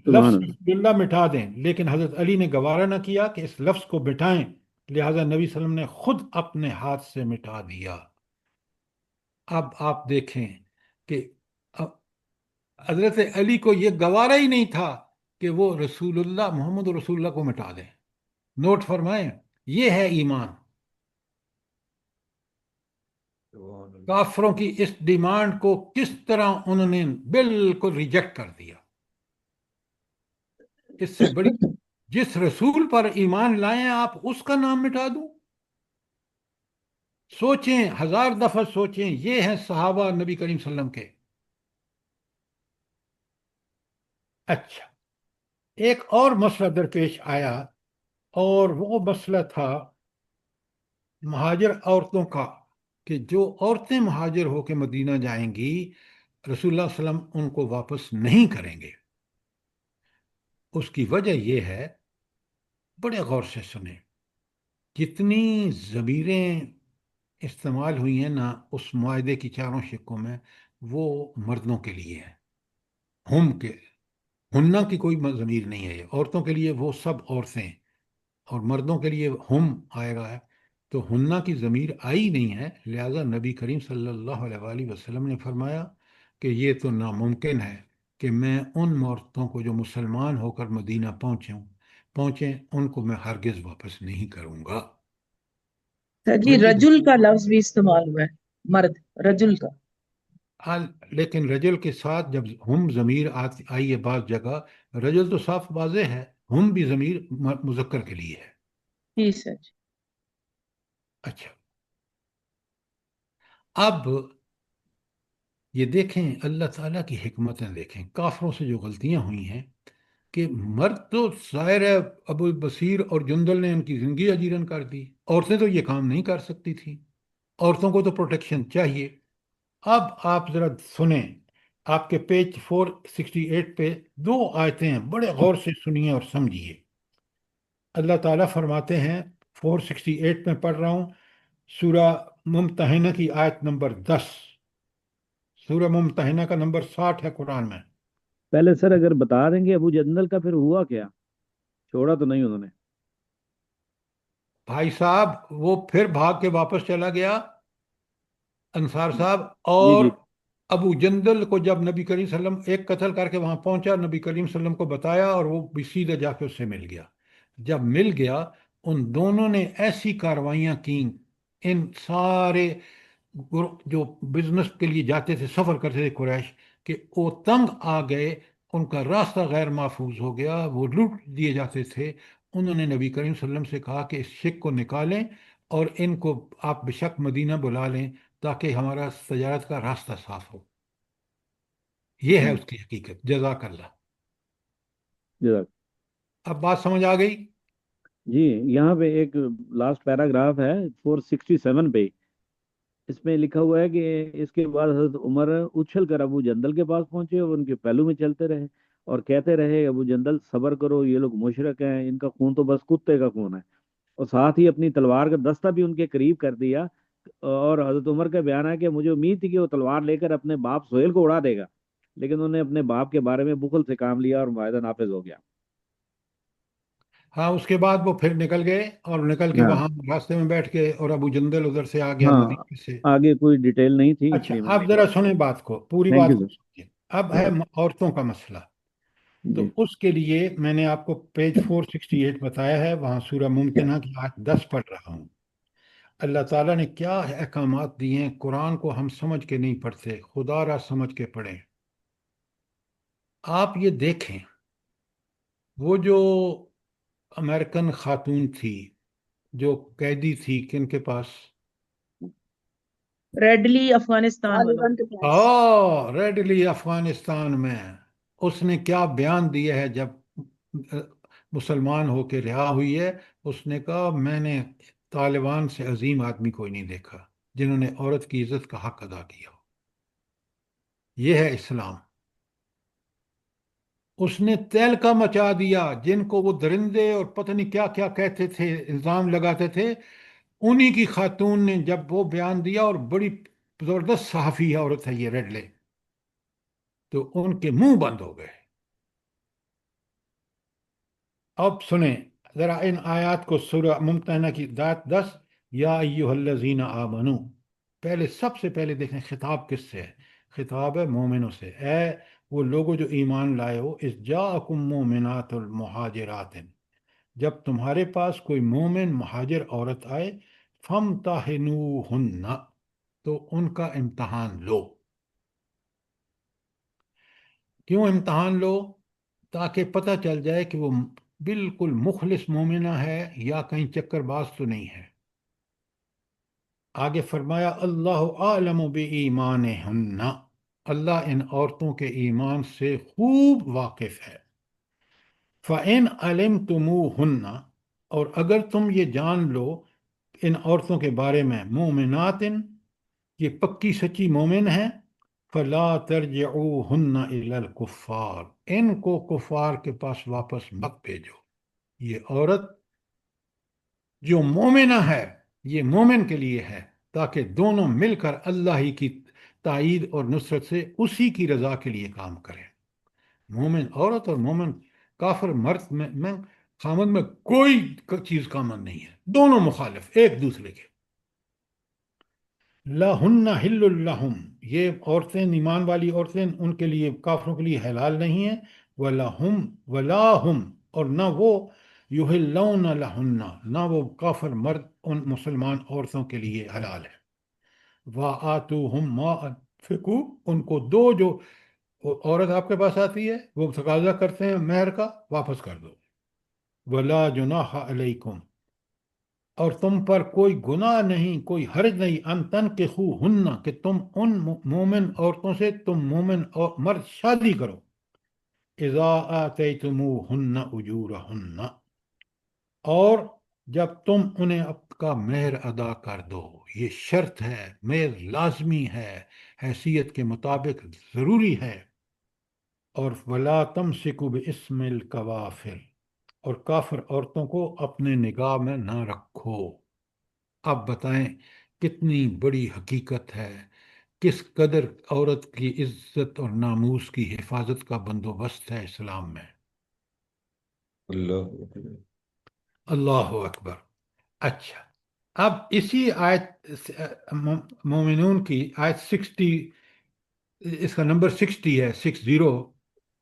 سبحان لفظ اللہ. بسم اللہ مٹا دیں، لیکن حضرت علی نے گوارا نہ کیا کہ اس لفظ کو مٹائیں، لہذا نبی صلی اللہ علیہ وسلم نے خود اپنے ہاتھ سے مٹا دیا. اب آپ دیکھیں کہ حضرت علی کو یہ گوارا ہی نہیں تھا کہ وہ رسول اللہ، محمد رسول اللہ کو مٹا دیں. نوٹ فرمائیں، یہ ہے ایمان. کافروں کی اس ڈیمانڈ کو کس طرح انہوں نے بالکل ریجیکٹ کر دیا. اس سے بڑی، جس رسول پر ایمان لائیں آپ اس کا نام مٹا دوں؟ سوچیں، 1000 دفعہ سوچیں. یہ ہیں صحابہ نبی کریم صلی اللہ علیہ وسلم کے. اچھا، ایک اور مسئلہ درپیش آیا، اور وہ مسئلہ تھا مہاجر عورتوں کا، کہ جو عورتیں مہاجر ہو کے مدینہ جائیں گی، رسول اللہ صلی اللہ علیہ وسلم ان کو واپس نہیں کریں گے. اس کی وجہ یہ ہے، بڑے غور سے سنیں، جتنی ضمیریں استعمال ہوئی ہیں نا اس معاہدے کی چاروں شقوں میں، وہ مردوں کے لیے ہے، ہم کے ہننا کی کوئی ضمیر نہیں ہے، یہ عورتوں کے لیے وہ سب عورتیں، اور مردوں کے لیے ہم آئے گا ہے، تو ہننا کی ضمیر آئی نہیں ہے، لہذا نبی کریم صلی اللہ علیہ وآلہ وسلم نے فرمایا کہ یہ تو ناممکن ہے کہ میں ان عورتوں کو جو مسلمان ہو کر مدینہ پہنچیں ان کو میں ہرگز واپس نہیں کروں گا۔ جی وہی رجل کا لفظ بھی استعمال ہوا ہے، مرد، رجل کا۔ لیکن رجل کے ساتھ جب ہم ضمیر آئی ہے بعض جگہ، رجل تو صاف واضح ہے، ہم بھی ضمیر مذکر کے لیے ہے۔ جی سر۔ اچھا، اب یہ دیکھیں اللہ تعالیٰ کی حکمتیں دیکھیں، کافروں سے جو غلطیاں ہوئی ہیں کہ مرد تو ظاہر ہے ابو بصیر اور جندل نے ان کی زندگی اجیرن کر دی، عورتیں تو یہ کام نہیں کر سکتی تھیں، عورتوں کو تو پروٹیکشن چاہیے۔ اب آپ ذرا سنیں، آپ کے پیج 468 پہ 2 آیتیں ہیں، بڑے غور سے سنیے اور سمجھیے۔ اللہ تعالیٰ فرماتے ہیں، 468 میں پڑھ رہا ہوں، سورہ ممتحنہ کی آیت نمبر 10۔ سورہ ممتحنہ کا نمبر 60 ہے قرآن میں۔ پہلے سر اگر بتا دیں گے ابو جندل کا پھر ہوا کیا؟ چھوڑا تو نہیں انہوں نے؟ بھائی صاحب وہ پھر بھاگ کے واپس چلا گیا انصار صاحب، جی اور جی ابو جندل کو جب نبی کریم صلی اللہ علیہ وسلم ایک قتل کر کے وہاں پہنچا، نبی کریم صلی اللہ علیہ وسلم کو بتایا اور وہ بھی سیدھے جا کے اس سے مل گیا۔ جب مل گیا ان دونوں نے ایسی کاروائیاں کیں، ان سارے جو بزنس کے لیے جاتے تھے، سفر کرتے تھے قریش، کہ وہ تنگ آ گئے، ان کا راستہ غیر محفوظ ہو گیا، وہ لوٹ دیے جاتے تھے۔ انہوں نے نبی کریم صلی اللہ علیہ وسلم سے کہا کہ اس شک کو نکالیں اور ان کو آپ بے شک مدینہ بلا لیں تاکہ ہمارا تجارت کا راستہ صاف ہو۔ یہ ہے اس کی حقیقت۔ جزاک اللہ۔ جزاک۔ اب بات سمجھ آ گئی؟ جی یہاں پہ ایک لاسٹ پیراگراف ہے 467 پہ، اس میں لکھا ہوا ہے کہ اس کے بعد حضرت عمر اچھل کر ابو جندل کے پاس پہنچے اور ان کے پہلو میں چلتے رہے اور کہتے رہے ابو جندل صبر کرو، یہ لوگ مشرک ہیں، ان کا خون تو بس کتے کا خون ہے، اور ساتھ ہی اپنی تلوار کا دستہ بھی ان کے قریب کر دیا۔ اور حضرت عمر کا بیان ہے کہ مجھے امید تھی کہ وہ تلوار لے کر اپنے باپ سہیل کو اڑا دے گا، لیکن انہوں نے اپنے باپ کے بارے میں بخل سے کام لیا اور معاہدہ نافذ ہو گیا۔ ہاں، اس کے بعد وہ پھر نکل گئے اور نکل کے ہاں وہاں راستے میں بیٹھ کے، اور ابو جندل ادھر سے آ گیا ہاں، مدینے سے۔ آگے کوئی ڈیٹیل نہیں تھی اس اچھا، لیے میں نے اب کہا۔ ذرا سنیں بات کو، پوری تھینک بات یو کو سنیں۔ اب ہے سر۔ عورتوں کا مسئلہ، تو جی اس کے لیے میں نے آپ کو پیج 468 بتایا ہے، وہاں سورہ ممتنہ کی آیت 10 پڑھ رہا ہوں۔ اللہ تعالیٰ نے کیا احکامات دیے ہیں، قرآن کو ہم سمجھ کے نہیں پڑھتے، خدا را سمجھ کے پڑھیں۔ آپ یہ دیکھیں، وہ جو امریکن خاتون تھی جو قیدی تھی کن کے پاس، ریڈلی افغانستان والوں طالبان میں۔ کے پاس ریڈلی افغانستان میں، اس نے کیا بیان دیا ہے جب مسلمان ہو کے رہا ہوئی ہے؟ اس نے کہا میں نے طالبان سے عظیم آدمی کوئی نہیں دیکھا جنہوں نے عورت کی عزت کا حق ادا کیا ہو۔ یہ ہے اسلام۔ اس نے تہلکہ مچا دیا، جن کو وہ درندے اور پتہ نہیں کیا کیا کہتے تھے، الزام لگاتے تھے، انہی کی خاتون نے جب وہ بیان دیا، اور بڑی زبردست صحافی ہے، عورت ہے یہ ریڈلے، تو ان کے منہ بند ہو گئے۔ اب سنیں ذرا ان آیات کو، سورہ ممتحنہ کی آیت 10، یا ایہا الذین آمنو، پہلے سب سے پہلے دیکھیں خطاب کس سے ہے؟ خطاب ہے مومنوں سے۔ اے وہ لوگوں جو ایمان لائے ہو، اس جاءکم مومنات المہاجرات، جب تمہارے پاس کوئی مومن مہاجر عورت آئے، فامتحنوہن، تو ان کا امتحان لو۔ کیوں امتحان لو؟ تاکہ پتہ چل جائے کہ وہ بالکل مخلص مومنہ ہے یا کہیں چکر باز تو نہیں ہے۔ آگے فرمایا اللہ عالم بایمانہن، اللہ ان عورتوں کے ایمان سے خوب واقف ہے۔ فَإِنْ عَلِمْتُمُوهُنَّ، اور اگر تم یہ جان لو ان عورتوں کے بارے میں، مومنات، یہ پکی سچی مومن ہیں، فَلَا تَرْجِعُوهُنَّ إِلَى الْكُفَّارِ، ان کو کفار کے پاس واپس مت بھیجو۔ یہ عورت جو مومنہ ہے، یہ مومن کے لیے ہے تاکہ دونوں مل کر اللہ ہی کی تائید اور نصرت سے اسی کی رضا کے لیے کام کریں۔ مومن عورت اور مومن کافر مرد میں خامد میں کوئی چیز کامن نہیں ہے، دونوں مخالف ایک دوسرے کے۔ لہن حل لہم، یہ عورتیں ایمان والی عورتیں ان کے لیے کافروں کے لیے حلال نہیں ہیں، ولا ہم اور نہ وہ یحلون لہن، نہ وہ کافر مرد ان مسلمان عورتوں کے لیے حلال ہے۔ وآتوہم ما انفقوا، ان کو دو جو عورت آپ کے پاس آتی ہے وہ تقاضا کرتے ہیں مہر کا، واپس کر دو۔ ولا جناح علیکم، اور تم پر کوئی گناہ نہیں، کوئی حرج نہیں، ان تنکحوہن، کہ تم ان مومن عورتوں سے تم مومن اور مرد شادی کرو، اذا آتیتموہن اجورہن، اور جب تم انہیں اب کا مہر ادا کر دو۔ یہ شرط ہے، مہر لازمی ہے، حیثیت کے مطابق ضروری ہے۔ اور ولا تمسکوا باسم الکوافر، اور کافر عورتوں کو اپنے نگاہ میں نہ رکھو۔ اب بتائیں کتنی بڑی حقیقت ہے، کس قدر عورت کی عزت اور ناموس کی حفاظت کا بندوبست ہے اسلام میں۔ اللہ اللہ اکبر۔ اچھا، اب اسی آیت مومنون کی آیت 60، اس کا نمبر 60 ہے، 60۔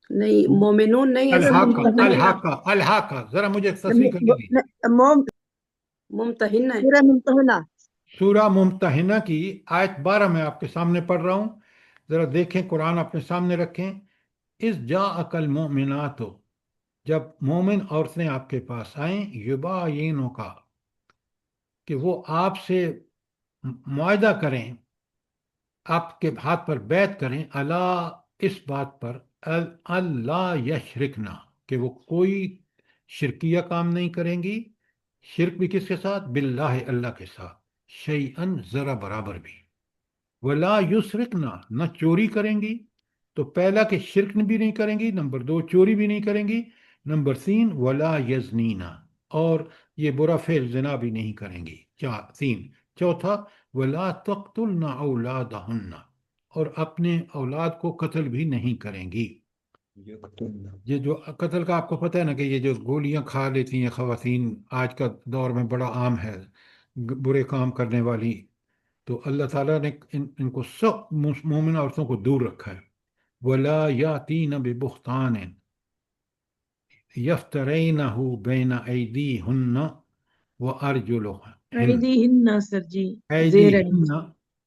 نہیں، مومنون نہیں ہے، الحاقہ ذرا مجھے تصحیح کر لیجیے۔ ممتحنہ ہے۔ سورہ ممتحنہ، سورہ ممتحنہ کی آیت 12 میں آپ کے سامنے پڑھ رہا ہوں، ذرا دیکھیں، قرآن اپنے سامنے رکھیں۔ اذ جاءک المؤمنات، جب مومن عورتیں آپ کے پاس آئیں، یباینوک، کہ وہ آپ سے معاہدہ کریں، آپ کے ہاتھ پر بیعت کریں، اللہ، اس بات پر، اللہ یشرکنا، کہ وہ کوئی شرکیہ کام نہیں کریں گی۔ شرک بھی کس کے ساتھ؟ باللہ، اللہ کے ساتھ، شیئن، ذرا برابر بھی۔ ولا یسرکنا، نہ چوری کریں گی۔ تو پہلا کہ شرک بھی نہیں کریں گی، نمبر 2 چوری بھی نہیں کریں گی، نمبر 3 ولا یزنینا، اور یہ برا فعل زنا بھی نہیں کریں گی، 3۔ چوتھا ولا تقتلن اولادہن، اور اپنے اولاد کو قتل بھی نہیں کریں گی۔ یہ جو قتل کا آپ کو پتہ ہے نا، کہ یہ جو گولیاں کھا لیتی ہیں خواتین، آج کا دور میں بڑا عام ہے، برے کام کرنے والی، تو اللہ تعالیٰ نے ان کو سخت مومن عورتوں کو دور رکھا ہے۔ ولا یاتین ببہتان یفترینہ بین ایدیہن وارجلہن، ایدیہن سر جی، زیر ایدیہن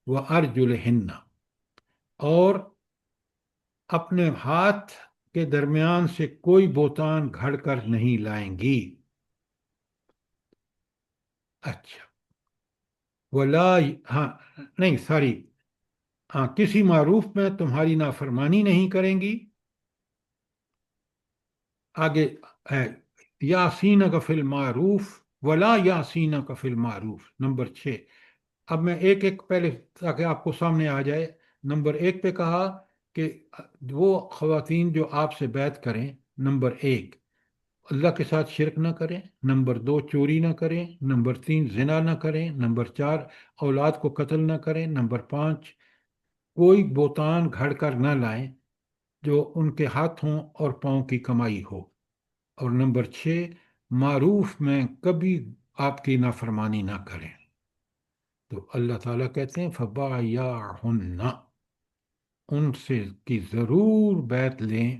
وارجلہن، اور اپنے ہاتھ کے درمیان سے کوئی بہتان گھڑ کر نہیں لائیں گی۔ اچھا، ولا، ہاں نہیں سوری، ہاں، کسی معروف میں تمہاری نافرمانی نہیں کریں گی۔ آگے ہے یاسین کا فی المعروف، ولا یاسین کا فی المعروف، نمبر 6۔ اب میں ایک ایک پہلے، تاکہ آپ کو سامنے آ جائے، نمبر 1 پہ کہا کہ وہ خواتین جو آپ سے بیعت کریں، نمبر 1 اللہ کے ساتھ شرک نہ کریں، نمبر 2 چوری نہ کریں، نمبر 3 زنا نہ کریں، نمبر 4 اولاد کو قتل نہ کریں، نمبر 5 کوئی بہتان گھڑ کر نہ لائیں جو ان کے ہاتھوں اور پاؤں کی کمائی ہو، اور نمبر 6 معروف میں کبھی آپ کی نافرمانی نہ کریں۔ تو اللہ تعالیٰ کہتے ہیں فبایعہن، ان سے کی ضرور بیعت لیں،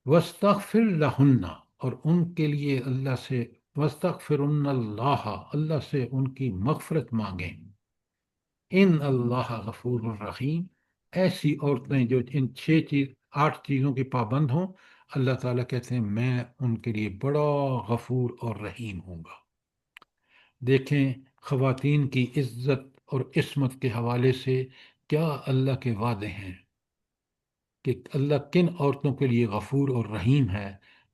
واستغفر لہن، اور ان کے لیے اللہ سے، واستغفرن اللہ، اللہ سے ان کی مغفرت مانگیں، ان اللہ غفور الرحیم۔ ایسی عورتیں جو ان 8 چیزوں کی پابند ہوں، اللہ تعالیٰ کہتے ہیں میں ان کے لیے بڑا غفور اور رحیم ہوں گا۔ دیکھیں خواتین کی عزت اور عصمت کے حوالے سے کیا اللہ کے وعدے ہیں، کہ اللہ کن عورتوں کے لیے غفور اور رحیم ہے،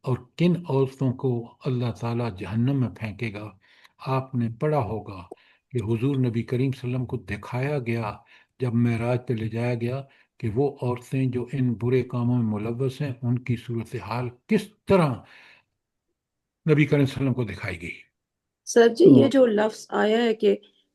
اور کن عورتوں کو اللہ تعالیٰ جہنم میں پھینکے گا۔ آپ نے پڑھا ہوگا کہ حضور نبی کریم صلی اللہ علیہ وسلم کو دکھایا گیا جب معراج پہ لے جایا گیا، کہ وہ عورتیں جو ان برے کاموں میں ملوث ہیں، ان کی صورتحال کس طرح نبی کریم صلی اللہ علیہ وسلم کو دکھائی گئی۔ سر جی، یہ جو لفظ آیا ہے کہ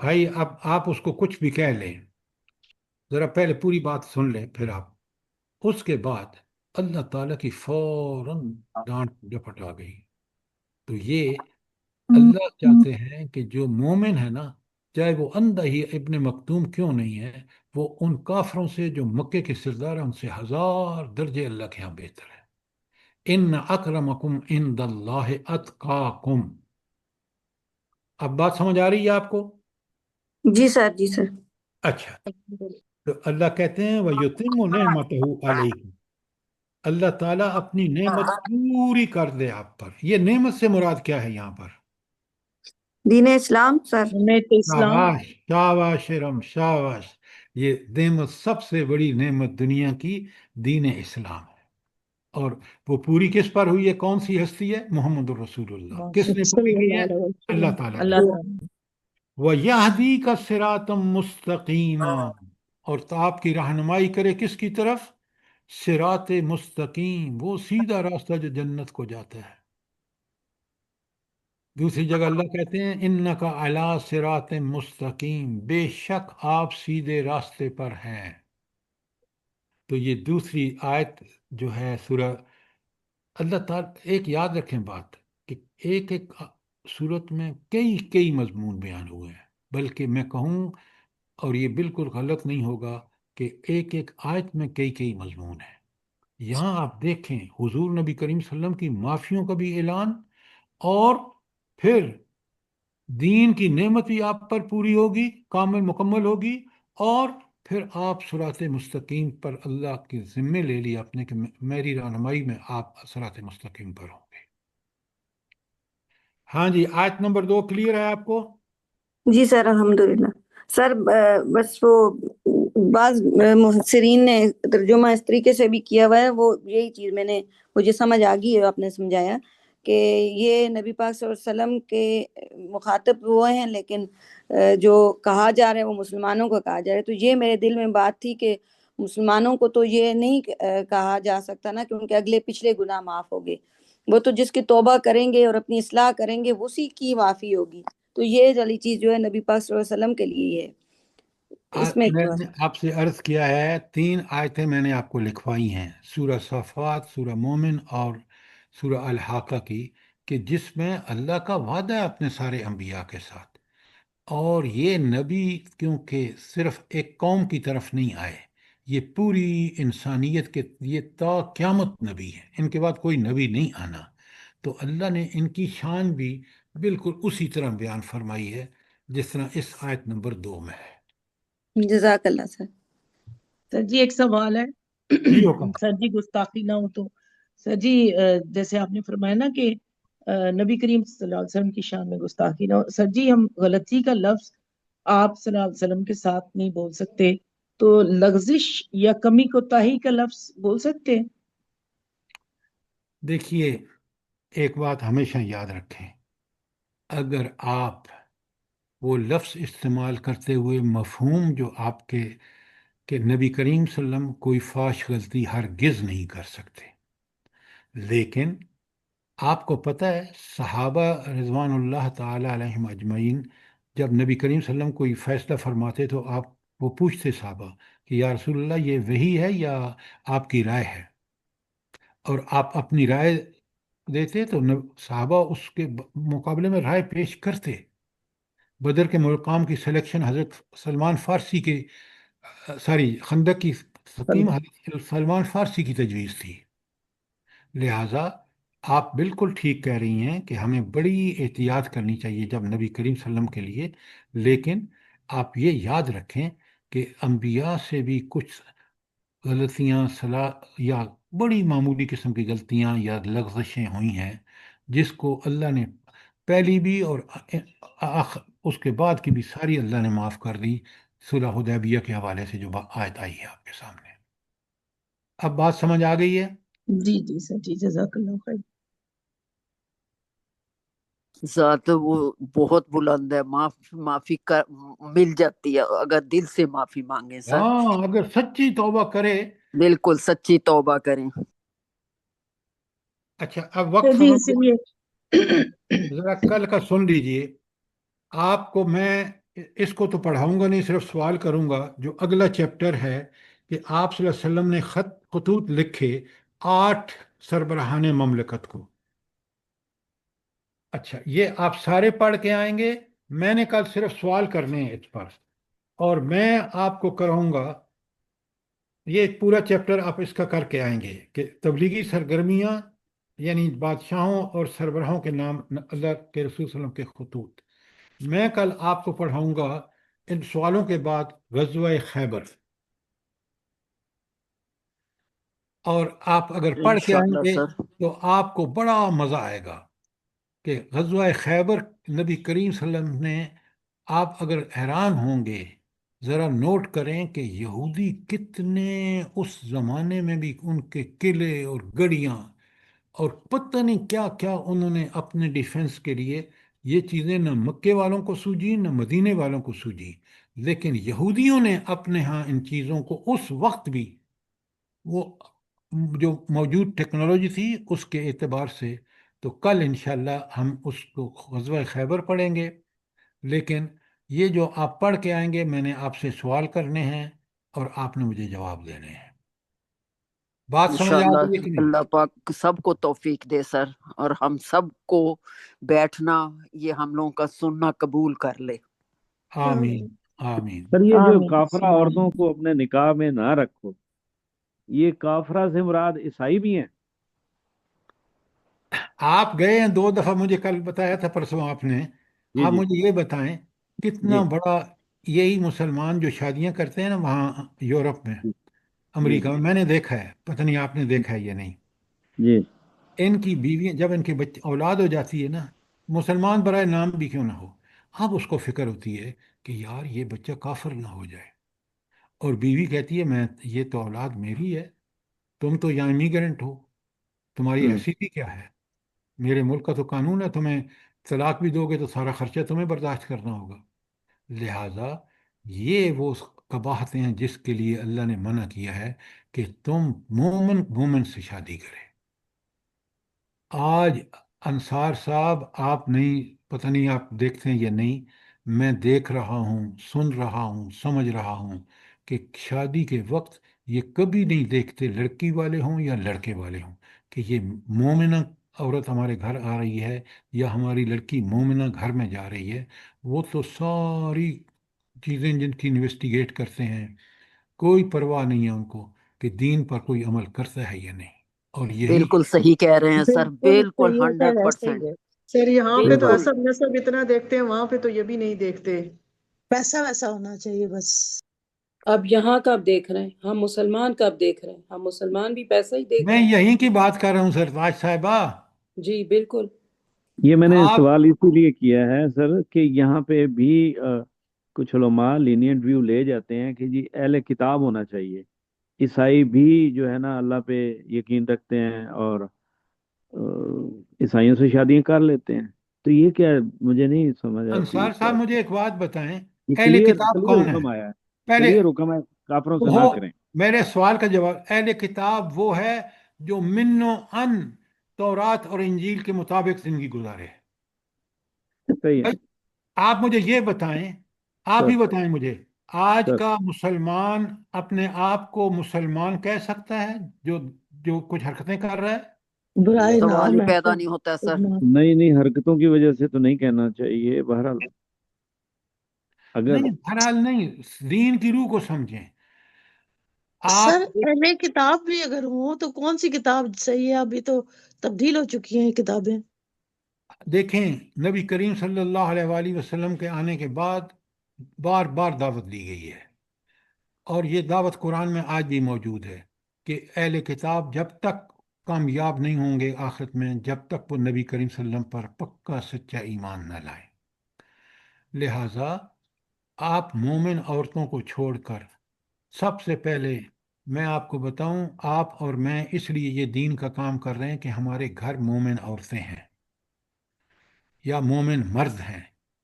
بھائی اب آپ اس کو کچھ بھی کہہ لیں، ذرا پہلے پوری بات سن لیں پھر آپ، اس کے بعد اللہ تعالیٰ کی فوراً ڈانٹ ڈپٹ آ گئی۔ تو یہ اللہ چاہتے ہیں کہ جو مومن ہے نا، چاہے وہ اندھا ہی ابن مکتوم کیوں نہیں ہے، وہ ان کافروں سے جو مکے کے سردار ہیں ان سے 1000 درجے اللہ کے ہاں بہتر ہے۔ ان اکرمکم عند اللہ اتقاکم۔ اب بات سمجھ آ رہی ہے آپ کو؟ جی سر، جی سر۔ اچھا، تو اللہ کہتے ہیں وَيُتِمُّ نِعْمَتَهُ عَلَيْكُمْ، اللہ تعالیٰ اپنی نعمت پوری کر دے آپ پر۔ یہ نعمت سے مراد کیا ہے یہاں پر؟ دین اسلام سر۔ نعمت اسلام۔ شاباش شاباش رم شاباش، یہ نعمت سب سے بڑی نعمت دنیا کی دین اسلام ہے، اور وہ پوری کس پر ہوئی ہے؟ کون سی ہستی ہے؟ محمد الرسول اللہ۔ کس نے پوری کی ہے؟ اللہ تعالیٰ نے۔ اللہ تعالیٰ۔ وَيَهْدِيكَ صِرَاطًا مُسْتَقِيمًا، اور تو آپ کی رہنمائی کرے کس کی طرف؟ صراط مستقیم، وہ سیدھا راستہ جو جنت کو جاتا ہے۔ دوسری جگہ اللہ کہتے ہیں اِنَّكَ عَلَىٰ صِرَاطٍ مستقیم، بے شک آپ سیدھے راستے پر ہیں۔ تو یہ دوسری آیت جو ہے سورہ، اللہ تعالیٰ ایک یاد رکھیں بات کہ ایک ایک صورت میں کئی کئی مضمون بیان ہوئے ہیں، بلکہ میں کہوں اور یہ بالکل غلط نہیں ہوگا کہ ایک ایک آیت میں کئی کئی مضمون ہیں۔ یہاں آپ دیکھیں حضور نبی کریم صلی اللہ علیہ وسلم کی معافیوں کا بھی اعلان، اور پھر دین کی نعمت بھی آپ پر پوری ہوگی، کامل مکمل ہوگی، اور پھر آپ صراط مستقیم پر اللہ کے ذمے لے لیا اپنے کہ میری رہنمائی میں آپ صراط مستقیم پر ہوں گے۔ ہاں جی، آیت نمبر 2 کلیئر ہے آپ کو؟ جی سر، الحمدللہ۔ سر بس وہ بعض مفسرین نے ترجمہ اس طریقے سے بھی کیا ہوا ہے، وہ یہی چیز مجھے سمجھ آ گئی ہے، آپ نے سمجھایا کہ یہ نبی پاک صلی اللہ علیہ وسلم کے مخاطب وہ ہیں، لیکن جو کہا جا رہا ہے وہ مسلمانوں کو کہا جا رہا ہے۔ تو یہ میرے دل میں بات تھی کہ مسلمانوں کو تو یہ نہیں کہا جا سکتا نا، کیونکہ اگلے پچھلے گناہ معاف ہو گئے، وہ تو جس کی توبہ کریں گے اور اپنی اصلاح کریں گے اسی کی معافی ہوگی۔ تو یہ والی چیز جو ہے نبی پاک صلی اللہ علیہ وسلم کے لیے ہے، اس میں میں نے آپ سے عرض کیا ہے 3 آیتیں میں نے آپ کو لکھوائی ہیں، سورہ صفات، سورہ مومن اور سورہ الحاقہ کی، کہ جس میں اللہ کا وعدہ ہے اپنے سارے انبیاء کے ساتھ، اور یہ نبی کیونکہ صرف ایک قوم کی طرف نہیں آئے، یہ پوری انسانیت کے، یہ تا قیامت نبی ہے، ان کے بعد کوئی نبی نہیں آنا۔ تو اللہ نے ان کی شان بھی بالکل اسی طرح بیان فرمائی ہے جس طرح اس آیت نمبر 2 میں ہے۔ جزاک اللہ سر۔ سر جی ایک سوال ہے، جی ہوگا۔ سر جی گستاخی نہ ہو تو، سر جی جیسے آپ نے فرمایا نا کہ نبی کریم صلی اللہ علیہ وسلم کی شان میں گستاخی نہ ہو، سر جی ہم غلطی کا لفظ آپ صلی اللہ علیہ وسلم کے ساتھ نہیں بول سکتے، تو لغزش یا کمی کوتاہی کا لفظ بول سکتے ہیں؟ دیکھیے ایک بات ہمیشہ یاد رکھیں، اگر آپ وہ لفظ استعمال کرتے ہوئے مفہوم جو آپ کے کہ نبی کریم صلی اللہ علیہ وسلم کوئی فاش غلطی ہرگز نہیں کر سکتے، لیکن آپ کو پتہ ہے صحابہ رضوان اللہ تعالی علیہم اجمعین جب نبی کریم صلی اللہ علیہ وسلم کوئی فیصلہ فرماتے تو وہ پوچھتے صحابہ کہ یا رسول اللہ یہ وحی ہے یا آپ کی رائے ہے، اور آپ اپنی رائے دیتے تو صحابہ اس کے مقابلے میں رائے پیش کرتے۔ بدر کے مقام کی سلیکشن حضرت سلمان فارسی کے خندق کی تقسیم حضرت سلمان فارسی کی تجویز تھی، لہٰذا آپ بالکل ٹھیک کہہ رہی ہیں کہ ہمیں بڑی احتیاط کرنی چاہیے جب نبی کریم صلی اللہ علیہ وسلم کے لیے، لیکن آپ یہ یاد رکھیں کہ انبیاء سے بھی کچھ غلطیاں یا بڑی معمولی قسم کی غلطیاں یا لغزشیں ہوئی ہیں جس کو اللہ نے پہلی بھی اور اس کے بعد کی بھی ساری اللہ نے معاف کر دی، صلح حدیبیہ کے حوالے سے جو آیت آئی ہے آپ کے سامنے۔ اب بات سمجھ آ گئی ہے؟ جی جی سر جی، جزاک اللہ خیر۔ ذات وہ بہت بلند ہے، معافی مل جاتی ہے اگر دل سے معافی مانگے سر۔ ہاں، اگر سچی توبہ کرے، بالکل سچی توبہ کریں۔ اچھا اب وقت جی ختم اسی لیے ذرا کل کا سن لیجئے، آپ کو میں اس کو تو پڑھاؤں گا نہیں، صرف سوال کروں گا۔ جو اگلا چیپٹر ہے کہ آپ صلی اللہ علیہ وسلم نے خطوط لکھے 8 سربراہان مملکت کو۔ اچھا، یہ آپ سارے پڑھ کے آئیں گے؟ میں نے کل صرف سوال کرنے ہیں اس پر، اور میں آپ کو کراؤں گا یہ پورا چیپٹر، آپ اس کا کر کے آئیں گے کہ تبلیغی سرگرمیاں، یعنی بادشاہوں اور سربراہوں کے نام، اللہ کے رسول صلی اللہ علیہ وسلم کے خطوط۔ میں کل آپ کو پڑھاؤں گا ان سوالوں کے بعد غزوہ خیبر، اور آپ اگر پڑھ کے آئیں انشاءاللہ گے سر۔ تو آپ کو بڑا مزہ آئے گا کہ غزوہ خیبر نبی کریم صلی اللہ علیہ وسلم نے، آپ اگر حیران ہوں گے ذرا نوٹ کریں کہ یہودی کتنے اس زمانے میں بھی ان کے قلعے اور گڑیاں اور پتہ نہیں کیا کیا انہوں نے اپنے ڈیفنس کے لیے، یہ چیزیں نہ مکے والوں کو سوجی نہ مدینے والوں کو سوجی، لیکن یہودیوں نے اپنے ہاں ان چیزوں کو اس وقت بھی، وہ جو موجود ٹیکنالوجی تھی اس کے اعتبار سے۔ تو کل انشاءاللہ ہم اس کو غزوہ خیبر پڑھیں گے، لیکن یہ جو آپ پڑھ کے آئیں گے میں نے آپ سے سوال کرنے ہیں اور آپ نے مجھے جواب دینے ہیں۔ بات سمجھ آ انشاءاللہ رہی ہے کہ نہیں؟ اللہ پاک سب کو توفیق دے سر، اور ہم سب کو بیٹھنا، یہ ہم لوگوں کا سننا قبول کر لے۔ آمین آمین۔ سر یہ جو آمین کافرہ ثم عورتوں آمین۔ کو اپنے نکاح میں نہ رکھو، یہ کافرہ سے مراد عیسائی بھی ہیں؟ آپ گئے ہیں 2 دفعہ، مجھے کل بتایا تھا، پرسوں آپ نے۔ جی آپ جی مجھے یہ بتائیں کتنا جی بڑا، یہی مسلمان جو شادیاں کرتے ہیں نا وہاں یورپ میں، جی امریکہ میں، میں نے دیکھا ہے، پتہ نہیں آپ نے دیکھا ہے یا نہیں، جی ان کی بیویاں جب ان کے بچے اولاد ہو جاتی ہے نا، مسلمان برائے نام بھی کیوں نہ ہو، اب اس کو فکر ہوتی ہے کہ یار یہ بچہ کافر نہ ہو جائے، اور بیوی کہتی ہے میں، یہ تو اولاد میری ہے، تم تو یہاں امیگرنٹ ہو، تمہاری ہوں حیثیت ہی کیا ہے؟ میرے ملک کا تو قانون ہے، تمہیں طلاق بھی دو گے تو سارا خرچہ تمہیں برداشت کرنا ہوگا۔ لہذا یہ وہ قباحتیں ہیں جس کے لیے اللہ نے منع کیا ہے کہ تم مومن مومن سے شادی کرے۔ آج انصار صاحب، آپ نہیں، پتہ نہیں آپ دیکھتے ہیں یا نہیں، میں دیکھ رہا ہوں، سن رہا ہوں، سمجھ رہا ہوں کہ شادی کے وقت یہ کبھی نہیں دیکھتے، لڑکی والے ہوں یا لڑکے والے ہوں، کہ یہ مومنہ عورت ہمارے گھر آ رہی ہے یا ہماری لڑکی مومنہ گھر میں جا رہی ہے۔ وہ تو ساری چیزیں جن کی انویسٹیگیٹ کرتے ہیں، کوئی پرواہ نہیں ہے ان کو کہ دین پر کوئی عمل کرتا ہے یا نہیں، اور یہی بالکل صحیح کہہ رہے ہیں سر، بالکل بالکل صحیح ہے سر، ایسا ہی 100%۔ ہے سر۔ یہاں پہ تو بالکل نسب نسب اتنا دیکھتے ہیں، وہاں پہ تو یہ بھی نہیں دیکھتے۔ پیسہ ویسا ہونا چاہیے بس۔ اب یہاں کب دیکھ رہے ہیں ہم مسلمان، کب دیکھ رہے ہیں ہم مسلمان بھی پیسہ ہی دیکھ میں رہے یہیں کی بات کر رہا ہوں سرتاج صاحبہ۔ ہیں۔ جی بالکل۔ یہ میں نے آپ سوال اسی لیے کیا ہے سر کہ یہاں پہ بھی کچھ علماء لینینٹ ویو لے جاتے ہیں کہ جی اہل کتاب ہونا چاہیے، عیسائی بھی جو ہے نا اللہ پہ یقین رکھتے ہیں اور عیسائیوں سے شادیاں کر لیتے ہیں، تو یہ کیا؟ مجھے نہیں سمجھ آتی انصار اس صاحب بات مجھے کو۔ ایک بات بتائیں، یہ اہل کلیئر کتاب کلیئر کون ہے؟ حکم آیا ہے، پہلے کلیئر حکم ہے، کافروں سے ہو، نہ کریں۔ میرے سوال کا جواب، اہل کتاب وہ ہے جو من و ان تورات اور انجیل کے مطابق زندگی گزارے۔ صحیح ہے بھائی آپ مجھے یہ بتائیں، آپ سر ہی بتائیں مجھے، آج سر کا مسلمان اپنے آپ کو مسلمان کہہ سکتا ہے جو جو کچھ حرکتیں کر رہا ہے؟ برائی سوال نام ہی ہے پیدا سر، نہیں ہوتا ہے سر۔ نہیں نہیں، حرکتوں کی وجہ سے تو نہیں کہنا چاہیے، بہرحال اگر نہیں، بہرحال نہیں، دین کی روح کو سمجھیں آپ۔ سر اہل کتاب بھی اگر ہوں تو کون سی کتاب صحیح ہے؟ ابھی تو تبدیل ہو چکی ہیں یہ کتابیں۔ دیکھیں، نبی کریم صلی اللہ علیہ وآلہ وسلم کے آنے کے بعد بار بار دعوت دی گئی ہے، اور یہ دعوت قرآن میں آج بھی موجود ہے کہ اہل کتاب جب تک کامیاب نہیں ہوں گے آخرت میں، جب تک وہ نبی کریم صلی اللہ علیہ وسلم پر پکا سچا ایمان نہ لائیں۔ لہٰذا آپ مومن عورتوں کو چھوڑ کر، سب سے پہلے میں آپ کو بتاؤں، آپ اور میں اس لیے یہ دین کا کام کر رہے ہیں کہ ہمارے گھر مومن عورتیں ہیں یا مومن مرد ہیں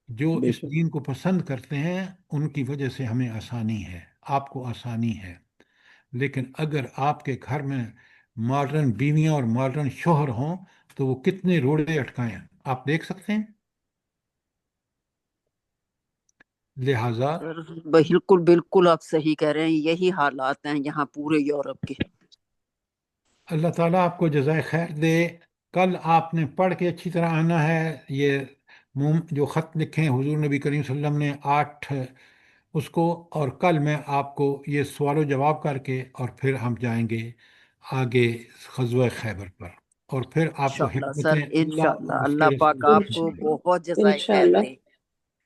جو بے اس شک دین کو پسند کرتے ہیں، ان کی وجہ سے ہمیں آسانی ہے، آپ کو آسانی ہے۔ لیکن اگر آپ کے گھر میں ماڈرن بیویاں اور ماڈرن شوہر ہوں تو وہ کتنے روڑے اٹکائیں آپ دیکھ سکتے ہیں۔ لہٰذا سر بالکل بالکل آپ صحیح کہہ رہے ہیں، یہی حالات ہیں یہاں پورے یورپ کے۔ اللہ تعالیٰ آپ کو جزائے خیر دے۔ کل آپ نے پڑھ کے اچھی طرح آنا ہے، یہ جو خط لکھے ہیں حضور نبی کریم صلی اللہ علیہ وسلم نے 8 اس کو، اور کل میں آپ کو یہ سوال و جواب کر کے اور پھر ہم جائیں گے آگے غزوہ خیبر پر، اور پھر آپ کو انشاءاللہ حکمتیں سر، اللہ انشاءاللہ اور اس اللہ کے پاک رسول آپ کی کو عطا بہت جزائے خیر انشاءاللہ دے،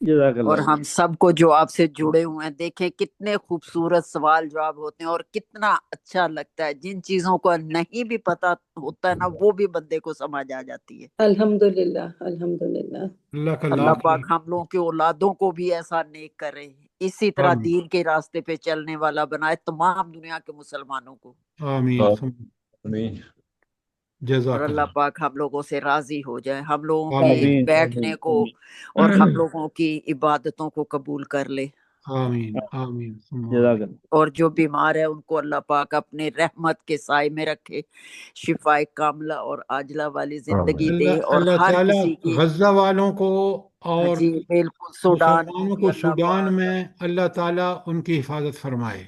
جزاک اور اللہ۔ ہم سب کو جو آپ سے جڑے ہوئے ہیں، دیکھیں کتنے خوبصورت سوال جواب ہوتے ہیں اور کتنا اچھا لگتا ہے، جن چیزوں کو نہیں بھی پتا ہوتا ہے نا وہ بھی بندے کو سمجھ آ جاتی ہے۔ الحمدللہ الحمدللہ۔ اللہ کا اللہ لاکھ پاک ہم لوگوں کی اولادوں کو بھی ایسا نیک کرے، اسی طرح آمین دین کے راستے پہ چلنے والا بنائے تمام دنیا کے مسلمانوں کو، آمین آمین۔ اور جزاک اللہ اللہ پاک ہم لوگوں سے راضی ہو جائے، ہم لوگوں کے آمین آمین بیٹھنے آمین کو اور ہم لوگوں کی عبادتوں کو قبول کر لے، آمین آمین ثم جزاک آمین۔ اللہ۔ اور جو بیمار ہے ان کو اللہ پاک اپنے رحمت کے سائے میں رکھے، شفائے کاملہ اور عاجلہ والی زندگی دے، اور اللہ ہر تعالیٰ کسی کی، غزہ والوں کو اور جی بالکل، سوڈان کو مسلمانوں بھی کو اللہ سوڈان پاک، میں اللہ تعالیٰ ان کی حفاظت فرمائے۔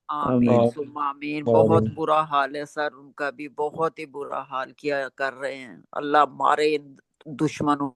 آمین آمین۔ ثم آمین۔ بہت برا حال ہے سر ان کا بھی، بہت ہی برا حال کیا کر رہے ہیں، اللہ مارے ان دشمنوں